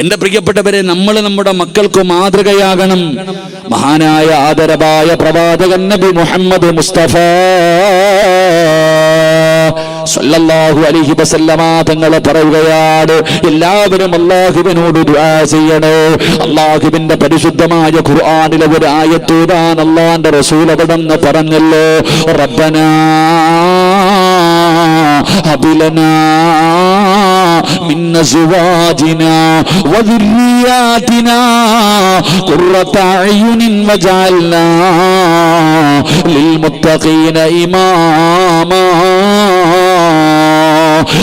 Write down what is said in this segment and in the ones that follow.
എന്റെ പ്രിയപ്പെട്ടവരെ, നമ്മൾ നമ്മുടെ മക്കൾക്ക് മാതൃകയാകണം. മഹാനായ ആദരവായ പ്രവാചകൻ നബി മുഹമ്മദ് മുസ്തഫ സല്ലല്ലാഹു അലൈഹി വസല്ലമ തങ്ങൾ പറയുകയാണ്, എല്ലാവരും അല്ലാഹുവിനോട് ദുആ ചെയ്യണേ. അല്ലാഹുവിന്റെ പരിശുദ്ധമായ ഖുർആനിലെ ഒരു ആയത്ത് ഓതാൻ അല്ലാഹുവിന്റെ റസൂൽ അവിടെന്ന് പറഞ്ഞല്ലോ, റബ്ബനാ ഹബിലനാ മിൻ അസ്വാജിനാ വദുർരിയാതിനാ ഖുർറത അയ്യുനിൻ വജഅൽനാ ലിൽമുത്തഖീന ഇമാമാ.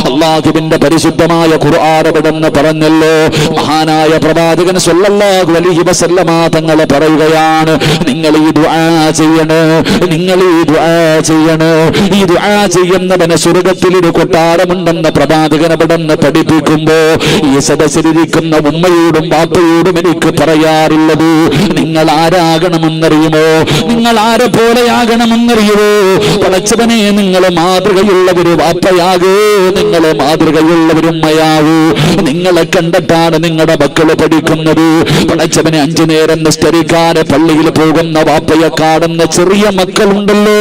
അല്ലാഹുവിന്റെ പരിശുദ്ധമായ ഖുർആൻ അവിടെന്ന് പറഞ്ഞല്ലോ, മഹാനായ പ്രവാചകൻ സല്ലല്ലാഹു അലൈഹി വസല്ലമ തങ്ങൾ പറയുകയാണ്, നിങ്ങൾ ഈ ദുആ ചെയ്യണേ, നിങ്ങൾ ഈ ദുആ ചെയ്യണേ. ഈ ദുആ ചെയ്യുന്നവന് സ്വർഗ്ഗത്തിൽ ഒരു കൊട്ടാരമുണ്ടെന്ന് പ്രവാചകൻ അവിടെന്ന് പഠിപ്പിക്കുമ്പോ ഈ സദസ്സിലിരിക്കുന്ന ഉമ്മയോടും ബാപ്പയോടും എനിക്ക് പറയാറുള്ളത്, നിങ്ങൾ ആരാകണമെന്നറിയുമോ? നിങ്ങൾ ആരെ പോലെയാകണമെന്നറിയുമോ? പടച്ചവനെ, നിങ്ങൾ മാതൃകയുള്ളവര് വാപ്പയാകൂ, നിങ്ങൾ മാതൃകയുള്ളവരും ഉമ്മയാവൂ. നിങ്ങളെ കണ്ടിട്ടാണ് നിങ്ങളുടെ മക്കള് പഠിക്കുന്നത്. പടച്ചവനെ, 5 നേരം നിസ്കരിക്കാൻ പള്ളിയിൽ പോകുന്ന വാപ്പയെ കാണുന്ന ചെറിയ മക്കളുണ്ടല്ലോ.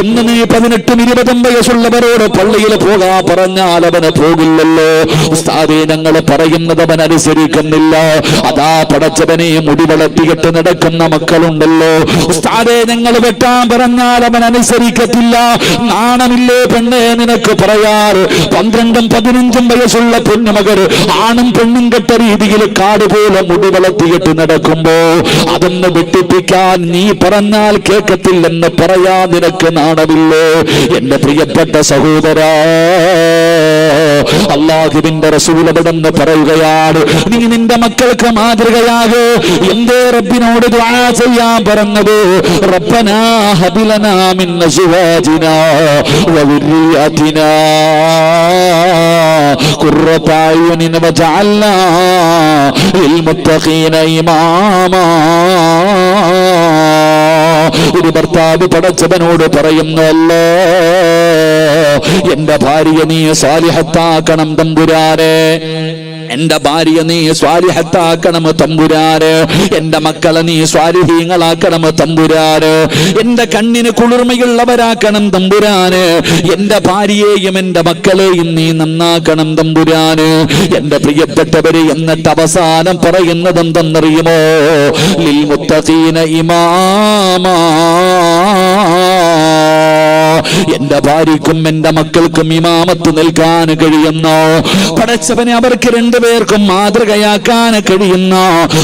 ഇന്ന് നീ 18ഉം 20ഉം വയസ്സുള്ളവരോട് പള്ളിയിൽ പോകാൻ പറഞ്ഞാൽ അവന് പോകില്ലല്ലോ. ഉസ്താദേ, ഞങ്ങൾ പറയുന്നത് അവൻ അനുസരിക്കുന്നില്ല. അതാ പടച്ചവനെ, മുടി വളർത്തിയിട്ട് നടക്കുന്ന മക്കളുണ്ടല്ലോ. ഉസ്താദേ, ഞങ്ങൾ വെട്ടാൻ പറഞ്ഞാൽ അവൻ അനുസരിക്കത്തില്ല. നാണമില്ലേ പെണ്ണെ നിനക്ക് പറയാറ്? 12ഉം 15ഉം വയസ്സുള്ള പൊന്നുമകർ ആണും പെണ്ണും കെട്ട രീതിയിൽ കാട് പോലെ മുടി വളർത്തിയിട്ട് നടക്കുമ്പോ അതൊന്ന് വെട്ടിപ്പിക്കാൻ നീ പറഞ്ഞാൽ കേൾക്കത്തില്ലെന്ന് പറയാൻ നിനക്ക് നാണമില്ലേ? എന്റെ പ്രിയപ്പെട്ട സഹോദരാ, അല്ലാഹുവിന്റെ റസൂൽ അവിടെന്ന് പറയുകയാണ്, നീ നിന്റെ മക്കൾക്ക് മാതൃകയാകൂ. എന്തേ റബ്ബിനോട് ദുആ ചെയ്യാൻ പറഞ്ഞത്? റബ്ബനാ ഹബിലനാ മിൻ അസ്വാജിനാ വദുർരിയാതിനാ ഖുർറത അയ്യുനിൻ വജഅൽനാ ലിൽമുത്തഖീന ഇമാമാ. ഒരു ഭർത്താവ് പടച്ചവനോട് പറയുന്നു, അല്ലാ, എന്റെ ഭാര്യ നീ സാലിഹത്താക്കണം തമ്പുരാനെ, എന്റെ ഭാര്യ നീ സ്വാലിഹത്താക്കണം തമ്പുരാന്, എന്റെ മക്കളെ നീ സ്വാലിഹീങ്ങളാക്കണം തമ്പുരാന്, എന്റെ കണ്ണിന് കുളിർമയുള്ളവരാക്കണം തമ്പുരാന്, എന്റെ ഭാര്യയെയും എന്റെ മക്കളെയും നീ നന്നാക്കണം തമ്പുരാന്. എന്റെ പ്രിയപ്പെട്ടവര്, എന്നിട്ട് അവസാനം പറയുന്നത് എന്തെന്നറിയുമോ? ലിൽ മുത്തഖീന ഇമാമാ. എന്റെ ഭാര്യക്കും എന്റെ മക്കൾക്കും ഇമാമത്ത് നിൽക്കാൻ കഴിയുന്ന, പടച്ചവനെ അവർക്ക് 2 പേർക്കും മാതൃകയാക്കാൻ കഴിയുന്ന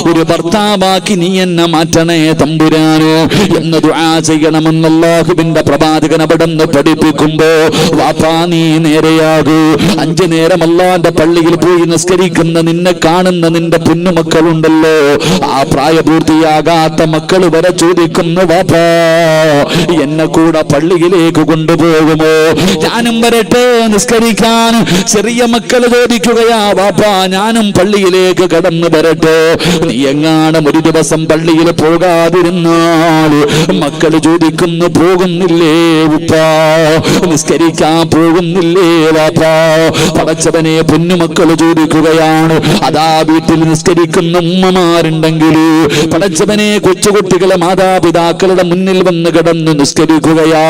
ഒരു ഭർത്താവാക്കി നീ എന്നെ മാറ്റണേ തമ്പുരാന് എന്ന് ദുആ ചെയ്യണമെന്ന് അല്ലാഹുവിന്റെ പ്രവാചകൻ അവിടെന്ന് പഠിപ്പിക്കുമ്പോ, വാപ്പാ നീ നേരെയാകൂ. 5 നേരം അല്ലാഹുവിന്റെ പള്ളിയിൽ പോയി നിസ്കരിക്കുന്ന നിന്നെ കാണുന്ന നിന്റെ പൊന്നുമക്കളുണ്ടല്ലോ, ആ പ്രായപൂർത്തിയാകാത്ത മക്കൾ വരെ ചോദിക്കുന്നു, വാപ്പാ എന്നെ കൂടെ പള്ളിയിലേക്ക് കൊണ്ടുപോകുമോ? ഞാനും വരട്ടെ നിസ്കരിക്കാൻ. ചെറിയ മക്കൾ ചോദിക്കുകയാ, വാപ്പാ ഞാനും പള്ളിയിലേക്ക് കടന്നു വരട്ടെ. നീ എങ്ങാനും ഒരു ദിവസം പള്ളിയിൽ പോകാതിരുന്നാൽ മക്കൾ ചോദിക്കുന്നു, പോകുന്നില്ലേ ഉപ്പാ? നിസ്കരിക്കാൻ പോകുന്നില്ലേ വാപ്പാ? പടച്ചവനെ, പൊന്നുമക്കൾ ചോദിക്കുകയാണ്. അതാ വീട്ടിൽ നിസ്കരിക്കുന്ന ഉമ്മമാരുണ്ടെങ്കിൽ പടച്ചവനെ, കൊച്ചുകുട്ടികളെ മാതാപിതാക്കളുടെ മുന്നിൽ വന്ന് കിടന്ന് നിസ്കരിക്കുകയാ.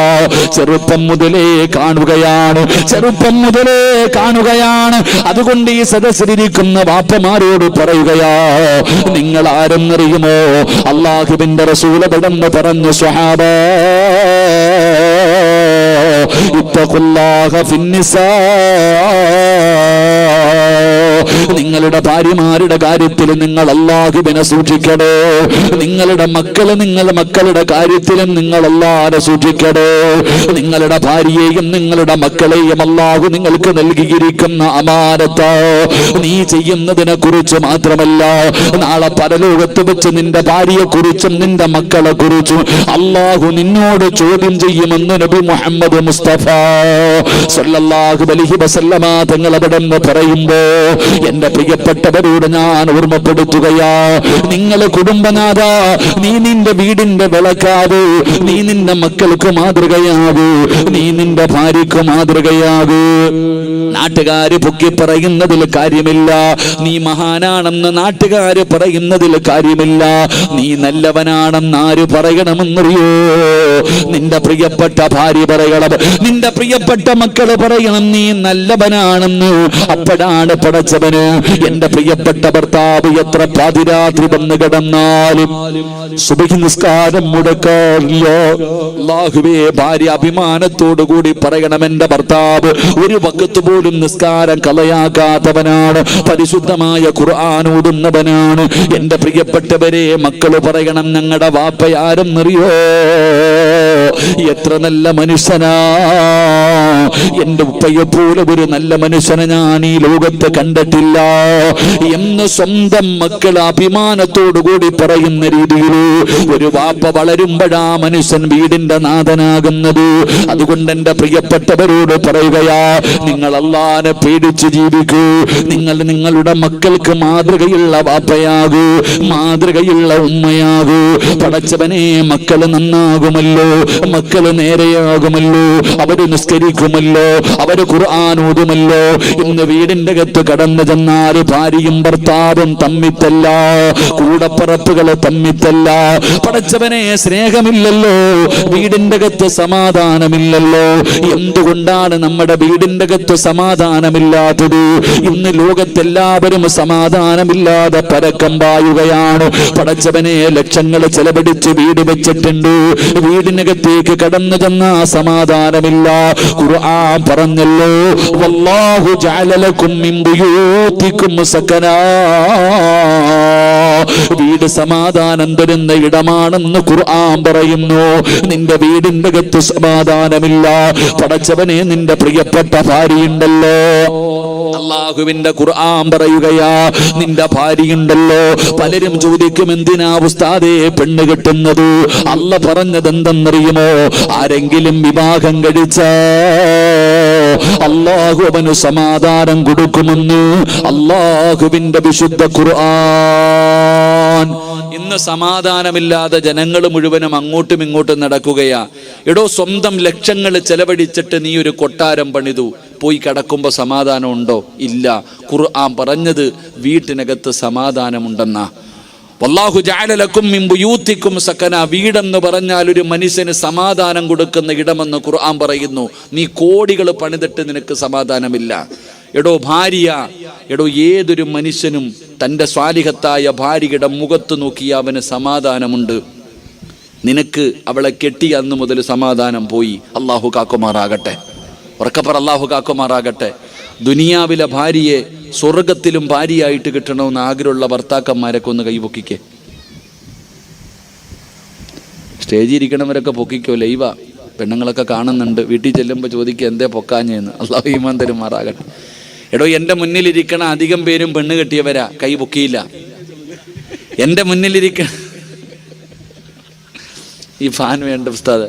ചെറുപ്പം മുതലേ കാണുകയാണ്, ചെറുപ്പം മുതലേ കാണുകയാണ്. അതുകൊണ്ട് ഈ സദസ്സിലിരിക്കുന്ന വാപ്പമാരോട് പറയുകയാ, നിങ്ങൾ ആരെന്നറിയുമോ? അല്ലാഹുവിന്റെ റസൂൽ അവിടെന്ന് പറഞ്ഞു, സ്വഹാബാ ഇത്തഖുല്ലാഹ ഫിന്നിസാ. നിങ്ങളുടെ ഭാര്യമാരുടെ കാര്യത്തിൽ നിങ്ങൾ അല്ലാഹുവിനെ സൂക്ഷിക്കണേ. നിങ്ങളുടെ മക്കളുടെ കാര്യത്തിലും നിങ്ങൾ അല്ലാഹുവിനെ സൂക്ഷിക്കണേ. നിങ്ങളുടെ ഭാര്യയെയും നിങ്ങളുടെ മക്കളെയും അല്ലാഹു നിങ്ങൾക്ക് നൽകിയിരിക്കുന്ന അമാനത്ത് നീ ചെയ്യുന്നതിനെ കുറിച്ച് മാത്രമല്ല, നാളെ പരലോകത്ത് വെച്ച് നിന്റെ ഭാര്യയെ കുറിച്ചും നിന്റെ മക്കളെ കുറിച്ചും അല്ലാഹു നിന്നോട് ചോദ്യം ചെയ്യുമെന്ന് നബി മുഹമ്മദ് മുസ്തഫ സല്ലല്ലാഹു അലൈഹി വസല്ലമ തങ്ങൾ അവിടെന്ന് പറയുമ്പോ എന്റെ പ്രിയപ്പെട്ടവരോട് ഞാൻ ഓർമ്മപ്പെടുത്തുകയാ, നിങ്ങൾ കുടുംബനാഥ, നീ നിന്റെ വീടിന്റെ വിളക്കാകൂ, നീ നിന്റെ മക്കൾക്ക് മാതൃകയാകൂ, നീ നിന്റെ ഭാര്യക്ക് മാതൃകയാകൂ. നാട്ടുകാര് പൊക്കി പറയുന്നതിൽ കാര്യമില്ല, നീ മഹാനാണെന്ന് നാട്ടുകാര് പറയുന്നതിൽ കാര്യമില്ല, നീ നല്ലവനാണെന്ന് ആര് പറയണമെന്നറിയോ? നിന്റെ പ്രിയപ്പെട്ട ഭാര്യ പറയണം, നിന്റെ പ്രിയപ്പെട്ട മക്കള് പറയണം നീ നല്ലവനാണെന്ന്. അപ്പോഴാണ് പടച്ചവന് എന്റെ പ്രിയപ്പെട്ട ഭർത്താവ് എത്ര പാതിരാത്രി വന്ന് കിടന്നാലും സുബഹി നിസ്കാരം മുടക്കാറില്ല. അല്ലാഹുവേ, ഭാര്യ അഭിമാനത്തോടു കൂടി പറയണം, എന്റെ ഭർത്താവ് ഒരു വഖത്ത് പോലും നിസ്കാരം കളയാക്കാത്തവനാണ്, പരിശുദ്ധമായ ഖുർആൻ ഓതുന്നവനാണ്. എന്റെ പ്രിയപ്പെട്ടവരെ, മക്കള് പറയണം, ഞങ്ങളുടെ വാപ്പയാരെന്നറിയോ? എത്ര നല്ല മനുഷ്യനാ, എന്റെ ഉപ്പയെ പോലെ ഒരു നല്ല മനുഷ്യനെ ഞാൻ ഈ ലോകത്ത് കണ്ടിട്ടില്ല എന്ന് സ്വന്തം മക്കൾ അഭിമാനത്തോടുകൂടി പറയുന്ന രീതിയിൽ ഒരു വാപ്പ വളരുമ്പോഴാ മനുഷ്യൻ വീടിന്റെ നാഥനാകുന്നത്. അതുകൊണ്ട് എന്റെ പ്രിയപ്പെട്ടവരോട് പറയുകയാ, നിങ്ങൾ അല്ലാഹുവിനെ പേടിച്ച് ജീവിക്കൂ. നിങ്ങൾ നിങ്ങളുടെ മക്കൾക്ക് മാതൃകയുള്ള വാപ്പയാകൂ, മാതൃകയുള്ള ഉമ്മയാകൂ. പടച്ചവനെ, മക്കള് നന്നാകുമല്ലോ, മക്കള് നേരെയാകുമല്ലോ, അവര് നിസ്കരിക്കുമല്ലോ, അവര് ഖുർആൻ ഓതുമല്ലോ. ഇന്ന് വീടിന്റെ അകത്ത് കടന്നു ചെന്നാൽ ഭാര്യയും ഭർത്താവും തമ്മിത്തല്ല, കൂടപ്പറപ്പുകള് തമ്മിത്തല്ല. പടച്ചവനെ, സ്നേഹമില്ലല്ലോ, വീടിന്റെ അകത്ത് സമാധാനമില്ലല്ലോ. എന്തുകൊണ്ടാണ് നമ്മുടെ വീടിന്റെ അകത്ത് സമാധാനമില്ലാത്തത്? ഇന്ന് ലോകത്തെല്ലാവരും സമാധാനമില്ലാതെ പരക്കം പായുകയാണ്. പടച്ചവനെ, ലക്ഷങ്ങൾ ചെലവഴിച്ച് വീട് വെച്ചിട്ടുണ്ട്, വീടിനകത്തേക്ക് കടന്നു ചെന്ന സമാധാനമില്ല. ഖുർആൻ പറഞ്ഞല്ലോ, വല്ലാഹു ജഅല ലക്കും മിൻ ബുയൂതികും സകനാ. വീട് സമാധാനം തരുന്ന ഇടമാണെന്ന് ഖുർആൻ പറയുന്നു. നിന്റെ വീടിന്റെ അകത്ത് സമാധാനമില്ല. പടച്ചവനെ, നിന്റെ പ്രിയപ്പെട്ട ഭാര്യയുണ്ടല്ലോ, അല്ലാഹുവിന്റെ ഖുർആൻ പറയുകയാ, നിന്റെ ഭാര്യയുണ്ടല്ലോ. പലരും ചോദിക്കും, എന്തിനാ ഉസ്താദേ പെണ്ണ് കെട്ടുന്നത്? അല്ല പറഞ്ഞത് എന്തെന്നറിയുമോ? ആരെങ്കിലും വിവാഹം കഴിച്ച അല്ലാഹു അവന് സമാധാനം കൊടുക്കുമെന്ന് അല്ലാഹുവിന്റെ വിശുദ്ധ ഖുർആൻ. ഇന്ന് സമാധാനമില്ലാതെ ജനങ്ങൾ മുഴുവനും അങ്ങോട്ടും ഇങ്ങോട്ടും നടക്കുകയാ. എടോ, സ്വന്തം ലക്ഷങ്ങൾ ചെലവഴിച്ചിട്ട് നീ ഒരു കൊട്ടാരം പണിതു, പോയി കിടക്കുമ്പോൾ സമാധാനം ഉണ്ടോ? ഇല്ല. ഖുർആൻ പറഞ്ഞത് വീട്ടിനകത്ത് സമാധാനമുണ്ടെന്നാ. വല്ലാഹു ജഅല ലക്കും മിൻ ബുയൂതികും സകന. വീടെന്ന് പറഞ്ഞാൽ ഒരു മനുഷ്യന് സമാധാനം കൊടുക്കുന്ന ഇടമെന്ന് ഖുർആൻ പറയുന്നു. നീ കോടികൾ പണിതിട്ട് നിനക്ക് സമാധാനമില്ല. എടോ ഭാര്യ, എടോ ഏതൊരു മനുഷ്യനും തൻ്റെ സ്വാലിഹത്തായ ഭാര്യയുടെ മുഖത്ത് നോക്കിയ അവന് സമാധാനമുണ്ട്. നിനക്ക് അവളെ കെട്ടിയ അന്ന് മുതൽ സമാധാനം പോയി. അല്ലാഹു കാക്കുമാറാകട്ടെ, ഉറക്കപ്പറ, അല്ലാഹു കാക്കുമാറാകട്ടെ. ദുനിയാവിലെ ഭാര്യയെ സ്വർഗത്തിലും ഭാര്യയായിട്ട് കിട്ടണമെന്ന് ആഗ്രഹമുള്ള ഭർത്താക്കന്മാരൊക്കെ ഒന്ന് കൈപൊക്കിക്കേ. സ്റ്റേജിൽ ഇരിക്കണവരൊക്കെ പൊക്കിക്കോ, ലൈവ പെണ്ണുങ്ങളൊക്കെ കാണുന്നുണ്ട്. വീട്ടിൽ ചെല്ലുമ്പോൾ ചോദിക്കുക, എന്തേ പൊക്കാഞ്ഞെന്ന്. അല്ലാഹു ഈമാൻ തരുമാറാകട്ടെ. എടോ, എൻ്റെ മുന്നിലിരിക്കണ അധികം പേരും പെണ്ണ് കെട്ടിയവരാ, കൈ പൊക്കിയില്ല. എൻ്റെ മുന്നിലിരിക്കണ ഈ ഫാൻ വേണ്ട ഉസ്താദ്,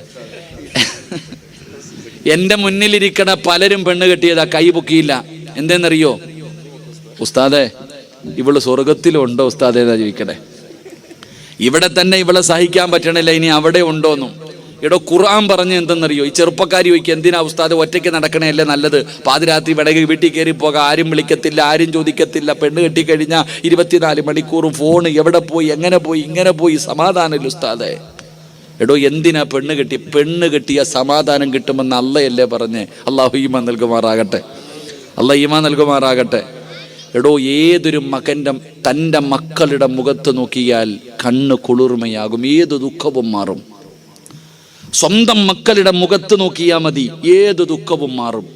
എൻ്റെ മുന്നിലിരിക്കണ പലരും പെണ്ണ് കെട്ടിയതാ, കൈ പൊക്കിയില്ല. എന്തെന്നറിയോ? ഉസ്താദെ, ഇവള് സ്വർഗത്തിലുണ്ടോ ഉസ്താദെ എന്നാ ചോദിക്കണേ. ഇവിടെ തന്നെ ഇവളെ സഹിക്കാൻ പറ്റണില്ല, ഇനി അവിടെ ഉണ്ടോന്നും. എടോ, ഖുർആൻ പറഞ്ഞ് എന്തെന്നറിയോ? ഈ ചെറുപ്പക്കാരി ചോദിക്കുക, എന്തിനാ ഉസ്താദ് ഒറ്റയ്ക്ക് നടക്കണേയല്ലേ നല്ലത്? പാതിരാത്രി വേണമെങ്കിൽ വീട്ടിൽ കയറി പോകാം, ആരും വിളിക്കത്തില്ല, ആരും ചോദിക്കത്തില്ല. പെണ്ണ് കെട്ടിക്കഴിഞ്ഞാൽ 24 മണിക്കൂറും ഫോണ്, എവിടെ പോയി, എങ്ങനെ പോയി, ഇങ്ങനെ പോയി, സമാധാനമില്ല ഉസ്താദെ. എടോ, എന്തിനാ പെണ്ണ് കെട്ടി? പെണ്ണ് കെട്ടിയ സമാധാനം കിട്ടുമെന്ന് അള്ളയല്ലേ പറഞ്ഞേ? അല്ലാഹു ഈമാൻ നൽകുമാറാകട്ടെ, അല്ലാഹു ഈമാൻ നൽകുമാറാകട്ടെ. എടോ, ഏതൊരു മകൻ്റെ തൻ്റെ മക്കളുടെ മുഖത്ത് നോക്കിയാൽ കണ്ണ് കുളിർമയാകും, ഏത് ദുഃഖവും മാറും. സ്വന്തം മക്കളുടെ മുഖത്ത് നോക്കിയാൽ മതി, ഏത് ദുഃഖവും മാറും.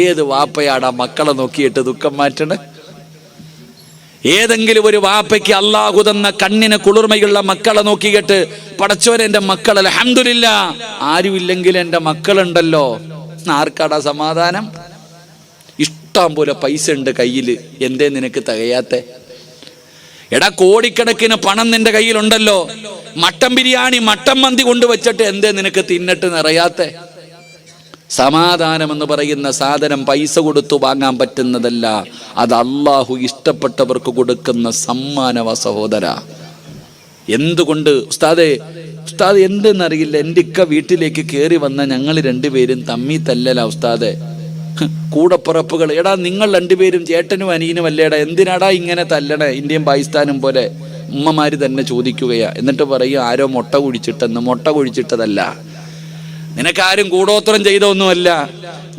ഏത് വാപ്പയാടാ മക്കളെ നോക്കിയിട്ട് ദുഃഖം മാറ്റണേ? ഏതെങ്കിലും ഒരു വാപ്പയ്ക്ക് അല്ലാഹു തന്ന കണ്ണിന് കുളിർമയുള്ള മക്കളെ നോക്കിയിട്ട്, പടച്ചോനെ എൻ്റെ മക്കൾ അൽഹംദുലില്ലാ, ആരുമില്ലെങ്കിൽ എൻ്റെ മക്കളുണ്ടല്ലോ, ആർക്കാടാ സമാധാനം? ഇഷ്ടം പോലെ പൈസ ഉണ്ട് കയ്യിൽ, എന്തേ നിനക്ക് തികയാത്തെ? എടാ, കോടിക്കണക്കിന് പണം നിന്റെ കയ്യിലുണ്ടല്ലോ, മട്ടൻ ബിരിയാണി, മട്ടൻ മന്തി കൊണ്ടുവച്ചിട്ട് എന്തേ നിനക്ക് തിന്നിട്ട് നിറയാത്തെ? സമാധാനമെന്ന് പറയുന്ന സാധനം പൈസ കൊടുത്തു വാങ്ങാൻ പറ്റുന്നതല്ല. അത് അള്ളാഹു ഇഷ്ടപ്പെട്ടവർക്ക് കൊടുക്കുന്ന സമ്മാനവ സഹോദര. എന്തുകൊണ്ട് ഉസ്താദ് എന്തെന്നറിയില്ല, എൻ്റെ ഇക്ക വീട്ടിലേക്ക് കയറി വന്ന ഞങ്ങൾ രണ്ടുപേരും തമ്മി തല്ലല ഉസ്താദെ. കൂടപ്പുറപ്പുകൾ, എടാ നിങ്ങൾ രണ്ടുപേരും ചേട്ടനും അനിയനും അല്ലേടാ, എന്തിനാടാ ഇങ്ങനെ തല്ലണേ? ഇന്ത്യയും പാകിസ്ഥാനും പോലെ ഉമ്മമാര് തന്നെ ചോദിക്കുകയാ. എന്നിട്ട് പറയും ആരോ മുട്ട കുഴിച്ചിട്ടെന്ന്. മുട്ട കുഴിച്ചിട്ടതല്ല, നിനക്കാരും കൂടോത്രം ചെയ്തൊന്നുമല്ല.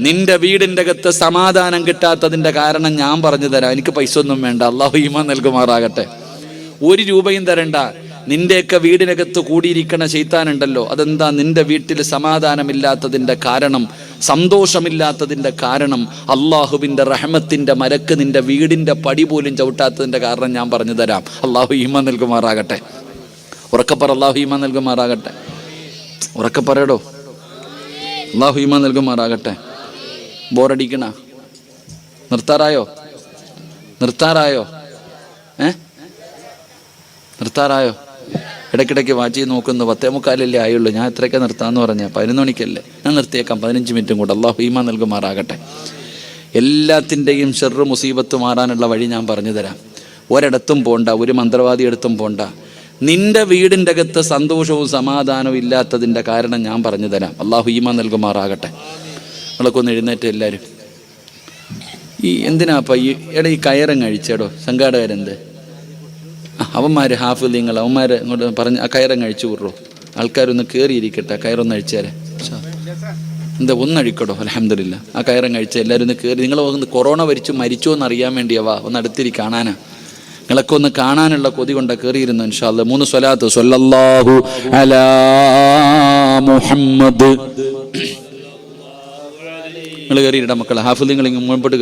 നിന്റെ വീടിൻ്റെ അകത്ത് സമാധാനം കിട്ടാത്തതിൻ്റെ കാരണം ഞാൻ പറഞ്ഞു തരാം. എനിക്ക് പൈസ ഒന്നും വേണ്ട, അള്ളാഹു ഈമാൻ നൽകുമാറാകട്ടെ. 1 രൂപയും തരണ്ട. നിന്റെയൊക്കെ വീടിനകത്ത് കൂടിയിരിക്കണ ശൈത്താനുണ്ടല്ലോ, അതെന്താ? നിന്റെ വീട്ടിൽ സമാധാനമില്ലാത്തതിൻ്റെ കാരണം, സന്തോഷമില്ലാത്തതിൻ്റെ കാരണം, അള്ളാഹുവിൻ്റെ റഹ്മത്തിൻ്റെ മരക്ക് നിന്റെ വീടിൻ്റെ പടി പോലും ചവിട്ടാത്തതിൻ്റെ കാരണം ഞാൻ പറഞ്ഞു തരാം. അള്ളാഹു ഈമാൻ നൽകുമാറാകട്ടെ. ഉറക്കപ്പറ, അള്ളാഹു ഈമാൻ നൽകുമാറാകട്ടെ. ഉറക്കപ്പറയടോ, അള്ളാഹു ഈമാൻ നൽകുമാറാകട്ടെ. ബോറടിക്കണ? നിർത്താറായോ? നിർത്താറായോ? ഇടയ്ക്കിടയ്ക്ക് വാച്ച് ചെയ്ത് നോക്കുന്നു. 10:45 ആയുള്ളൂ. ഞാൻ എത്രയൊക്കെ നിർത്താമെന്ന് പറഞ്ഞാൽ 11 മണിക്കല്ലേ. ഞാൻ നിർത്തിയേക്കാം 15 മിനിറ്റും കൂടെ. അള്ളാഹു ഈമാൻ നൽകുമാറാകട്ടെ. എല്ലാത്തിൻ്റെയും ഷർറ് മുസീബത്ത് മാറാനുള്ള വഴി ഞാൻ പറഞ്ഞു തരാം. ഒരിടത്തും പോണ്ട, ഒരു മന്ത്രവാദി അടുത്തും പോണ്ട. നിന്റെ വീടിൻ്റെ അകത്ത് സന്തോഷവും സമാധാനവും ഇല്ലാത്തതിൻ്റെ കാരണം ഞാൻ പറഞ്ഞു തരാം. അള്ളാഹു ഈമാൻ നൽകുമാറാകട്ടെ. നിങ്ങളൊക്കെ ഒന്ന് എഴുന്നേറ്റ് എല്ലാവരും. എന്തിനാപ്പ ഈ കയറങ്ങ് അഴിച്ചേടോ സംഘാടകരെന്ത്? അവന്മാര് ഹാഫിലിങ്ങൾ അവന്മാരെ ഇങ്ങോട്ട് പറഞ്ഞ് ആ കയറങ്ങ് അഴിച്ചു വിടുറോ. ആൾക്കാരൊന്ന് കയറിയിരിക്കട്ടെ, കയറൊന്ന് അഴിച്ചേരെ. എന്താ ഒന്നഴിക്കടോ? അൽഹംദുലില്ലാ. ആ കയറങ്ങ് അഴിച്ച എല്ലാവരും ഒന്ന് കയറി. നിങ്ങൾ ഒന്ന് കൊറോണ മരിച്ചോ എന്ന് അറിയാൻ വേണ്ടിയവാ, ഒന്ന് അടുത്തിരി കാണാനാ. നിങ്ങളൊക്കെ ഒന്ന് കാണാനുള്ള കൊതി കൊണ്ട് കയറിയിരുന്നു. ഇൻഷാ അല്ലാഹ് 3 സ്വലാത്ത്. സ്വല്ലല്ലാഹു അലാ മുഹമ്മദ്. നിങ്ങൾ കയറിയിട്ടാ മക്കളെ. ഹാഫിലിങ്ങൾ ഇങ്ങ് മുൻപോട്ട്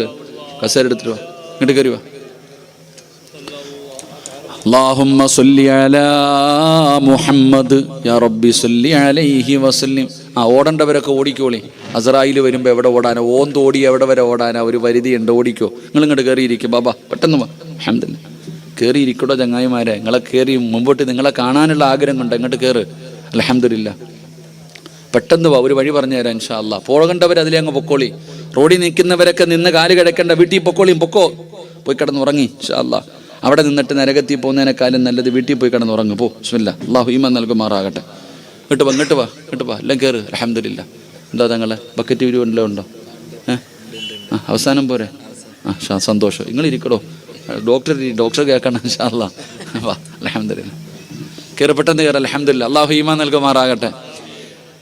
കസേര എടുത്തിട്ട് വാ, ഇങ്ങോട്ട് കയറി വാ. اللهم صل على محمد يا ربي صل عليه وسلم. ഓടേണ്ടവരൊക്കെ ഓടിക്കോളി. അസ്രായിൽ വരുമ്പോൾ എവിടെ ഓടാനാ? ഓടി എവിടെ വരെ ഓടാനാ? ഒരു പരിധിയുണ്ട്, ഓടിക്കോ. നിങ്ങൾ ഇങ്ങോട്ട് കയറിയിരിക്കും ബാബാ, പെട്ടെന്ന് വാ. അൽഹംദുലില്ലാ. കയറിയിരിക്കടോ ചങ്ങായിമാരെ. നിങ്ങളെ കയറി മുമ്പോട്ട് നിങ്ങളെ കാണാനുള്ള ആഗ്രഹം കൊണ്ട് ഇങ്ങോട്ട് കയറ്. അൽഹംദുലില്ലാ. പെട്ടെന്ന് വാ, ഒരു വഴി പറഞ്ഞു തരാം ഇൻഷാ അല്ലാഹ്. പോകേണ്ടവർ അതിലേ അങ്ങ് പൊക്കോളി. റോഡിൽ നിൽക്കുന്നവരൊക്കെ നിന്ന് കാല് കിടക്കേണ്ട, വീട്ടിൽ പൊക്കോളിയും. പോയി കിടന്നുറങ്ങി ഇൻഷാ അല്ലാഹ്. അവിടെ നിന്നിട്ട് നരകത്തിൽ പോകുന്നതിനേക്കാളും നല്ലത് വീട്ടിൽ പോയി കിടന്നുറങ്ങും. ബിസ്മില്ലാ. അല്ലാഹു ഈമാൻ നൽകുമാറാകട്ടെ. ഇങ്ങോട്ട് വാ എല്ലാം കയറ്. അൽഹംദുലില്ലാ. എന്താ തങ്ങളെ ബക്കറ്റ് വിരിവല്ലോ ഉണ്ടോ? അവസാനം പോരെ? സന്തോഷം. നിങ്ങൾ ഇരിക്കടോ. ഡോക്ടർ കേൾക്കണം ഇൻഷാ അല്ലാഹ്. വാ. അൽഹംദുലില്ലാ. കയറി, പെട്ടെന്ന് കയറി. അൽഹംദുലില്ലാ. അല്ലാഹു ഈമാൻ നൽകുമാറാകട്ടെ.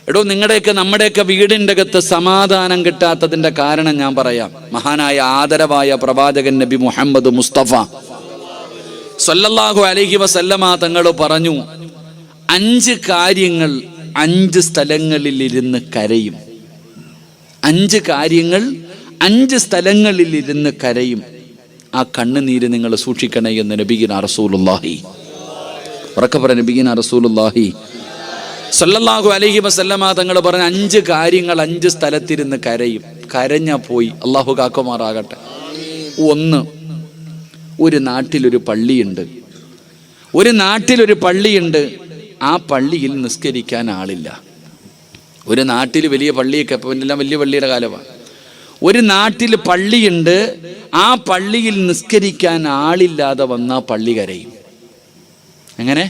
എടോ, നമ്മുടെയൊക്കെ വീടിൻ്റെ അകത്ത് സമാധാനം കിട്ടാത്തതിൻ്റെ കാരണം ഞാൻ പറയാം. മഹാനായ ആദരവായ പ്രവാചകൻ നബി മുഹമ്മദ് മുസ്തഫ സല്ലല്ലാഹു അലൈഹി വസല്ലമ തങ്ങൾ പറഞ്ഞു, 5 കാര്യങ്ങൾ 5 സ്ഥലങ്ങളിൽ ഇരുന്ന് കരയും. 5 കാര്യങ്ങൾ 5 സ്ഥലങ്ങളിൽ ഇരുന്ന് കരയും. ആ കണ്ണുനീര് നിങ്ങൾ സൂക്ഷിക്കണേ എന്ന് നബിയിന റസൂലുള്ളാഹി. ഉറക്കപ്പറ, നബിയിന റസൂലുള്ളാഹി സല്ലല്ലാഹു അലൈഹി വസല്ലമ തങ്ങൾ പറഞ്ഞ 5 കാര്യങ്ങൾ 5 സ്ഥലത്തിരുന്ന് കരയും. കരഞ്ഞാ പോയി. അള്ളാഹു കാക്കുമാറാകട്ടെ. 1, ഒരു നാട്ടിലൊരു പള്ളിയുണ്ട്. ആ പള്ളിയിൽ നിസ്കരിക്കാൻ ആളില്ല. ഒരു നാട്ടിൽ വലിയ പള്ളിയൊക്കെ, എല്ലാം വലിയ പള്ളിയുടെ കാലമാണ്. ഒരു നാട്ടിൽ പള്ളിയുണ്ട്. ആ പള്ളിയിൽ നിസ്കരിക്കാൻ ആളില്ലാതെ വന്നാൽ പള്ളി കരയും. എങ്ങനെ?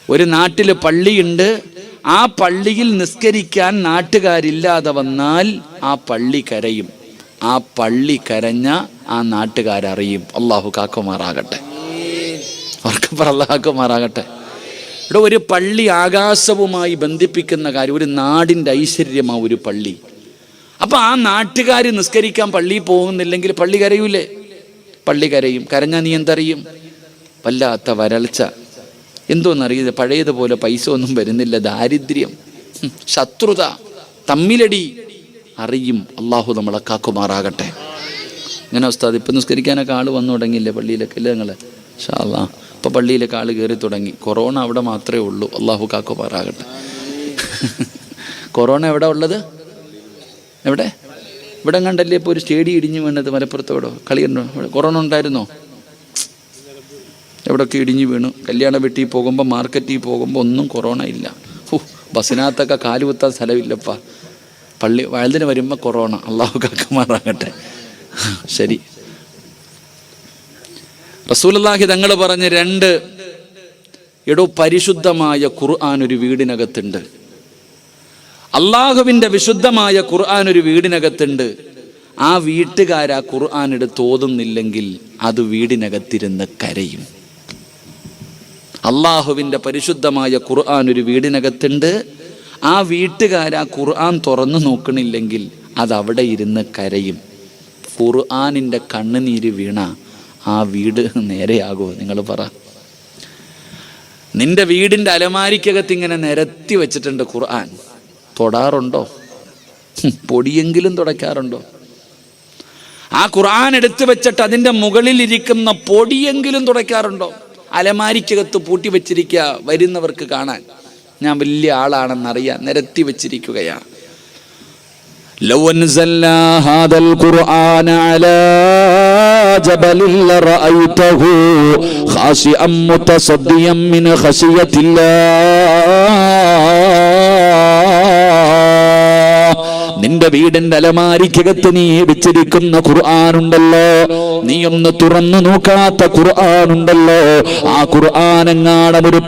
ഒരു നാട്ടിൽ പള്ളിയുണ്ട്. ആ പള്ളിയിൽ നിസ്കരിക്കാൻ നാട്ടുകാരില്ലാതെ വന്നാൽ ആ പള്ളി കരയും. ആ പള്ളി കരഞ്ഞ ആ നാട്ടുകാരറിയും. അള്ളാഹു കാക്കുമാറാകട്ടെ. അള്ളാഹു കാക്കുമാറാകട്ടെ. ഇവിടെ ഒരു പള്ളി ആകാശവുമായി ബന്ധിപ്പിക്കുന്ന കാര്യം. ഒരു നാടിൻ്റെ ഐശ്വര്യമാണ് ഒരു പള്ളി. അപ്പം ആ നാട്ടുകാർ നിസ്കരിക്കാൻ പള്ളിയിൽ പോകുന്നില്ലെങ്കിൽ പള്ളി കരയൂലേ? പള്ളി കരയും. കരഞ്ഞാൽ നീ എന്തറിയും? വല്ലാത്ത വരൾച്ച, എന്തോന്നറിയത്, പഴയതുപോലെ പൈസ ഒന്നും വരുന്നില്ല, ദാരിദ്ര്യം, ശത്രുത, തമ്മിലടി അറിയും. അള്ളാഹു നമ്മളെ കാക്കുമാറാകട്ടെ. ഇങ്ങനെ ഉസ്താദ് ഇപ്പം നിസ്കരിക്കാനൊക്കെ ആൾ വന്നു തുടങ്ങിയില്ലേ പള്ളിയിലൊക്കെ അല്ലേ നിങ്ങൾ? ഇൻഷാ അല്ലാഹ് ഇപ്പം പള്ളിയിലൊക്കെ ആൾ കയറി തുടങ്ങി. കൊറോണ അവിടെ മാത്രമേ ഉള്ളൂ. അള്ളാഹു കാക്കുമാറാകട്ടെ. കൊറോണ എവിടെ ഉള്ളത്? എവിടെ? ഇവിടെ കണ്ടല്ലേ ഇപ്പോൾ ഒരു സ്റ്റേഡിയം ഇടിഞ്ഞു വീണത് മലപ്പുറത്തോടോ? കളിയുണ്ടോ? കൊറോണ ഉണ്ടായിരുന്നോ? എവിടെയൊക്കെ ഇടിഞ്ഞു വീണു. കല്യാണ വീട്ടിൽ പോകുമ്പോൾ, മാർക്കറ്റിൽ പോകുമ്പോൾ ഒന്നും കൊറോണ ഇല്ല. ബസ്സിനകത്തൊക്കെ കാലുകുത്താൻ സ്ഥലമില്ലപ്പാ. പള്ളി വയലിന് വരുമ്പോൾ കൊറോണ, അള്ളാഹു കാക്കുമാറാകട്ടെ. ശരി, റസൂലുള്ളാഹി തങ്ങൾ പറഞ്ഞ് 2 പരിശുദ്ധമായ ഖുർആൻ ഒരു വീടിനകത്തുണ്ട്. അള്ളാഹുവിൻ്റെ വിശുദ്ധമായ ഖുർആൻ ഒരു വീടിനകത്തുണ്ട്. ആ വീട്ടുകാരാ ഖുർആൻ എടുത്ത് ഓതുന്നില്ലെങ്കിൽ അത് വീടിനകത്തിരുന്ന് കരയും. അള്ളാഹുവിൻ്റെ പരിശുദ്ധമായ ഖുർആൻ ഒരു വീടിനകത്തുണ്ട്. ആ വീട്ടുകാരാ ഖുർആൻ തുറന്നു നോക്കണില്ലെങ്കിൽ അത് അവിടെ ഇരുന്ന് കരയും. ഖുർആനിൻ്റെ കണ്ണുനീര് വീണ ആ വീട് നേരെയാകുമോ? നിങ്ങൾ പറ. നിന്റെ വീടിൻ്റെ അലമാരിക്കകത്ത് ഇങ്ങനെ നിരത്തി വെച്ചിട്ടുണ്ട് ഖുർആൻ, തൊടാറുണ്ടോ? പൊടിയെങ്കിലും തുടയ്ക്കാറുണ്ടോ? ആ ഖുർആൻ എടുത്തു വെച്ചിട്ട് അതിൻ്റെ മുകളിൽ ഇരിക്കുന്ന പൊടിയെങ്കിലും തുടയ്ക്കാറുണ്ടോ? അലമാരിക്കകത്ത് പൂട്ടി വെച്ചിരിക്കുക, വരുന്നവർക്ക് കാണാൻ ഞാൻ വലിയ ആളാണെന്നറിയാൻ നിരത്തി വെച്ചിരിക്കുകയാണ്. ലൗ അൻസൽനാ ഹാദൽ ഖുർആന അലാ ജബലിൻ ലറഅയ്തഹു ഖാശിഅൻ മുതസദ്ദിയൻ മിൻ ഖശിയത്തില്ലാഹ്. നിന്റെ വീടിന്റെ അലമാരിക്കകത്ത് നീ വെച്ചിരിക്കുന്ന ഖുർആനുണ്ടല്ലോ, നീ ഒന്ന് തുറന്നു നോക്കാത്ത ഖുർആനുണ്ടല്ലോ, ആ ഖുർആനെങ്ങാനും ഒരു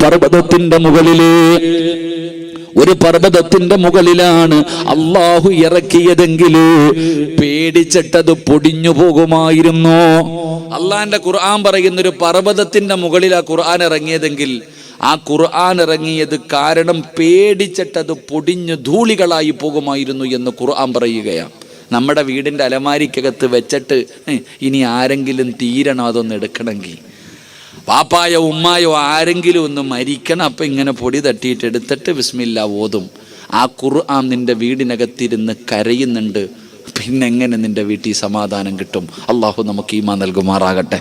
പർവ്വതത്തിന്റെ മുകളിലാണ് അള്ളാഹു ഇറക്കിയതെങ്കിൽ പേടിച്ചിട്ടത് പൊടിഞ്ഞു പോകുമായിരുന്നു. അള്ളാന്റെ ഖുർആൻ പറയുന്നൊരു പർവ്വതത്തിന്റെ മുകളിലാ ഖുർആൻ ഇറങ്ങിയതെങ്കിൽ ആ ഖുർആൻ ഇറങ്ങിയത് കാരണം പേടിച്ചിട്ടത് പൊടിഞ്ഞു ധൂളികളായി പോകുമായിരുന്നു എന്ന് ഖുർആൻ പറയുകയാണ്. നമ്മുടെ വീടിൻ്റെ അലമാരിക്കകത്ത് വെച്ചിട്ട് ഇനി ആരെങ്കിലും തീരണം അതൊന്ന് എടുക്കണമെങ്കിൽ, പാപ്പായോ ഉമ്മായോ ആരെങ്കിലും ഒന്ന് മരിക്കണം, അപ്പം ഇങ്ങനെ പൊടി തട്ടിയിട്ട് എടുത്തിട്ട് ബിസ്മില്ലാ ഓതും. ആ ഖുർആൻ നിന്റെ വീടിനകത്തിരുന്ന് കരയുന്നുണ്ട്. പിന്നെങ്ങനെ നിന്റെ വീട്ടിൽ സമാധാനം കിട്ടും? അള്ളാഹു നമുക്ക് ഈമാൻ നൽകുമാറാകട്ടെ.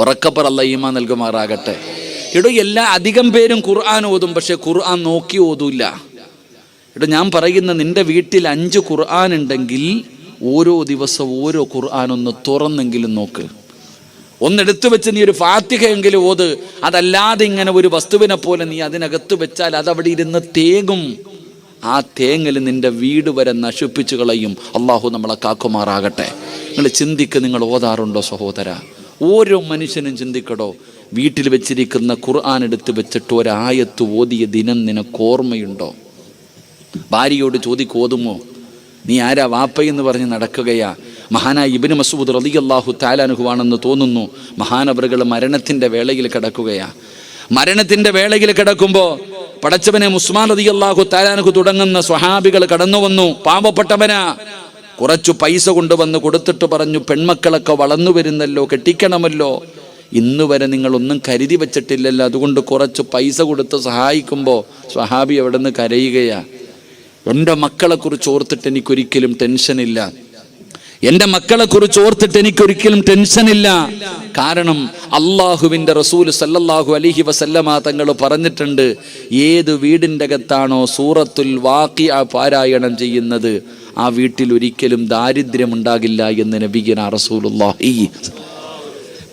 ഉറക്കപ്പറ അല്ലാഹ് ഈമാൻ നൽകുമാറാകട്ടെ. അധികം പേരും ഖുർആൻ ഓതും, പക്ഷെ ഖുർആൻ നോക്കി ഓതൂല്ല. ഞാൻ പറയുന്ന നിന്റെ വീട്ടിൽ 5 ഖുർആൻ ഉണ്ടെങ്കിൽ ഓരോ ദിവസം ഓരോ ഖുർആൻ ഒന്ന് തുറന്നെങ്കിലും നോക്ക്. ഒന്നെടുത്തു വെച്ച് നീ ഒരു ഫാത്തിഹയെങ്കിലും ഓത്. അതല്ലാതെ ഇങ്ങനെ ഒരു വസ്തുവിനെ പോലെ നീ അതിനകത്ത് വെച്ചാൽ അതവിടെ ഇരുന്ന് തേങ്ങും. ആ തേങ്ങൽ നിന്റെ വീട് വരെ നശിപ്പിച്ചു കളയും. അള്ളാഹു നമ്മളെ കാക്കുമാറാകട്ടെ. നിങ്ങൾ ചിന്തിക്ക്, നിങ്ങൾ ഓതാറുണ്ടോ സഹോദര? ഓരോ മനുഷ്യനും ചിന്തിക്കടോ, വീട്ടിൽ വെച്ചിരിക്കുന്ന ഖുർആൻ എടുത്ത് വെച്ചിട്ട് ഒരായത്ത് ഓതിയ ദിനം നിനക്ക് ഓർമ്മയുണ്ടോ? ഭാര്യയോട് ഓതുമോ? നീ ആരാ വാപ്പയെന്ന് പറഞ്ഞ് നടക്കുകയാ. മഹാനായ ഇബ്നു മസ്ഊദ് റളിയല്ലാഹു തആല അൻഹു ആണെന്ന് തോന്നുന്നു. മഹാനവറുകൾ മരണത്തിൻ്റെ വേളയിൽ കിടക്കുകയാ. മരണത്തിൻ്റെ വേളയിൽ കിടക്കുമ്പോൾ പടച്ചവനെ ഉസ്മാൻ റളിയല്ലാഹു തആല അൻഹു തുടങ്ങുന്ന സ്വഹാബികൾ കടന്നു വന്നു. പാവപ്പെട്ടവനാ, കുറച്ചു പൈസ കൊണ്ടുവന്ന് കൊടുത്തിട്ട് പറഞ്ഞു, പെൺമക്കളൊക്കെ വളർന്നു വരുന്നല്ലോ, കെട്ടിക്കണമല്ലോ, ഇന്ന് വരെ നിങ്ങളൊന്നും കരുതി വെച്ചിട്ടില്ലല്ലോ, അതുകൊണ്ട് കുറച്ച് പൈസ കൊടുത്ത് സഹായിക്കുമ്പോൾ സ്വഹാബി എവിടെ നിന്ന് കരയുകയാ. എൻ്റെ മക്കളെക്കുറിച്ച് ഓർത്തിട്ട് എനിക്കൊരിക്കലും ടെൻഷനില്ല, എൻ്റെ മക്കളെക്കുറിച്ച് ഓർത്തിട്ട് എനിക്കൊരിക്കലും ടെൻഷനില്ല. കാരണം അള്ളാഹുവിൻ്റെ റസൂൽ സല്ലല്ലാഹു അലൈഹി വസല്ലമ തങ്ങൾ പറഞ്ഞിട്ടുണ്ട്, ഏത് വീടിൻ്റെ അകത്താണോ സൂറത്തുൽ വാഖിഅ പാരായണം ചെയ്യുന്നത് ആ വീട്ടിൽ ഒരിക്കലും ദാരിദ്ര്യം ഉണ്ടാകില്ല എന്ന് നബിയുനാ റസൂലുള്ളാഹി.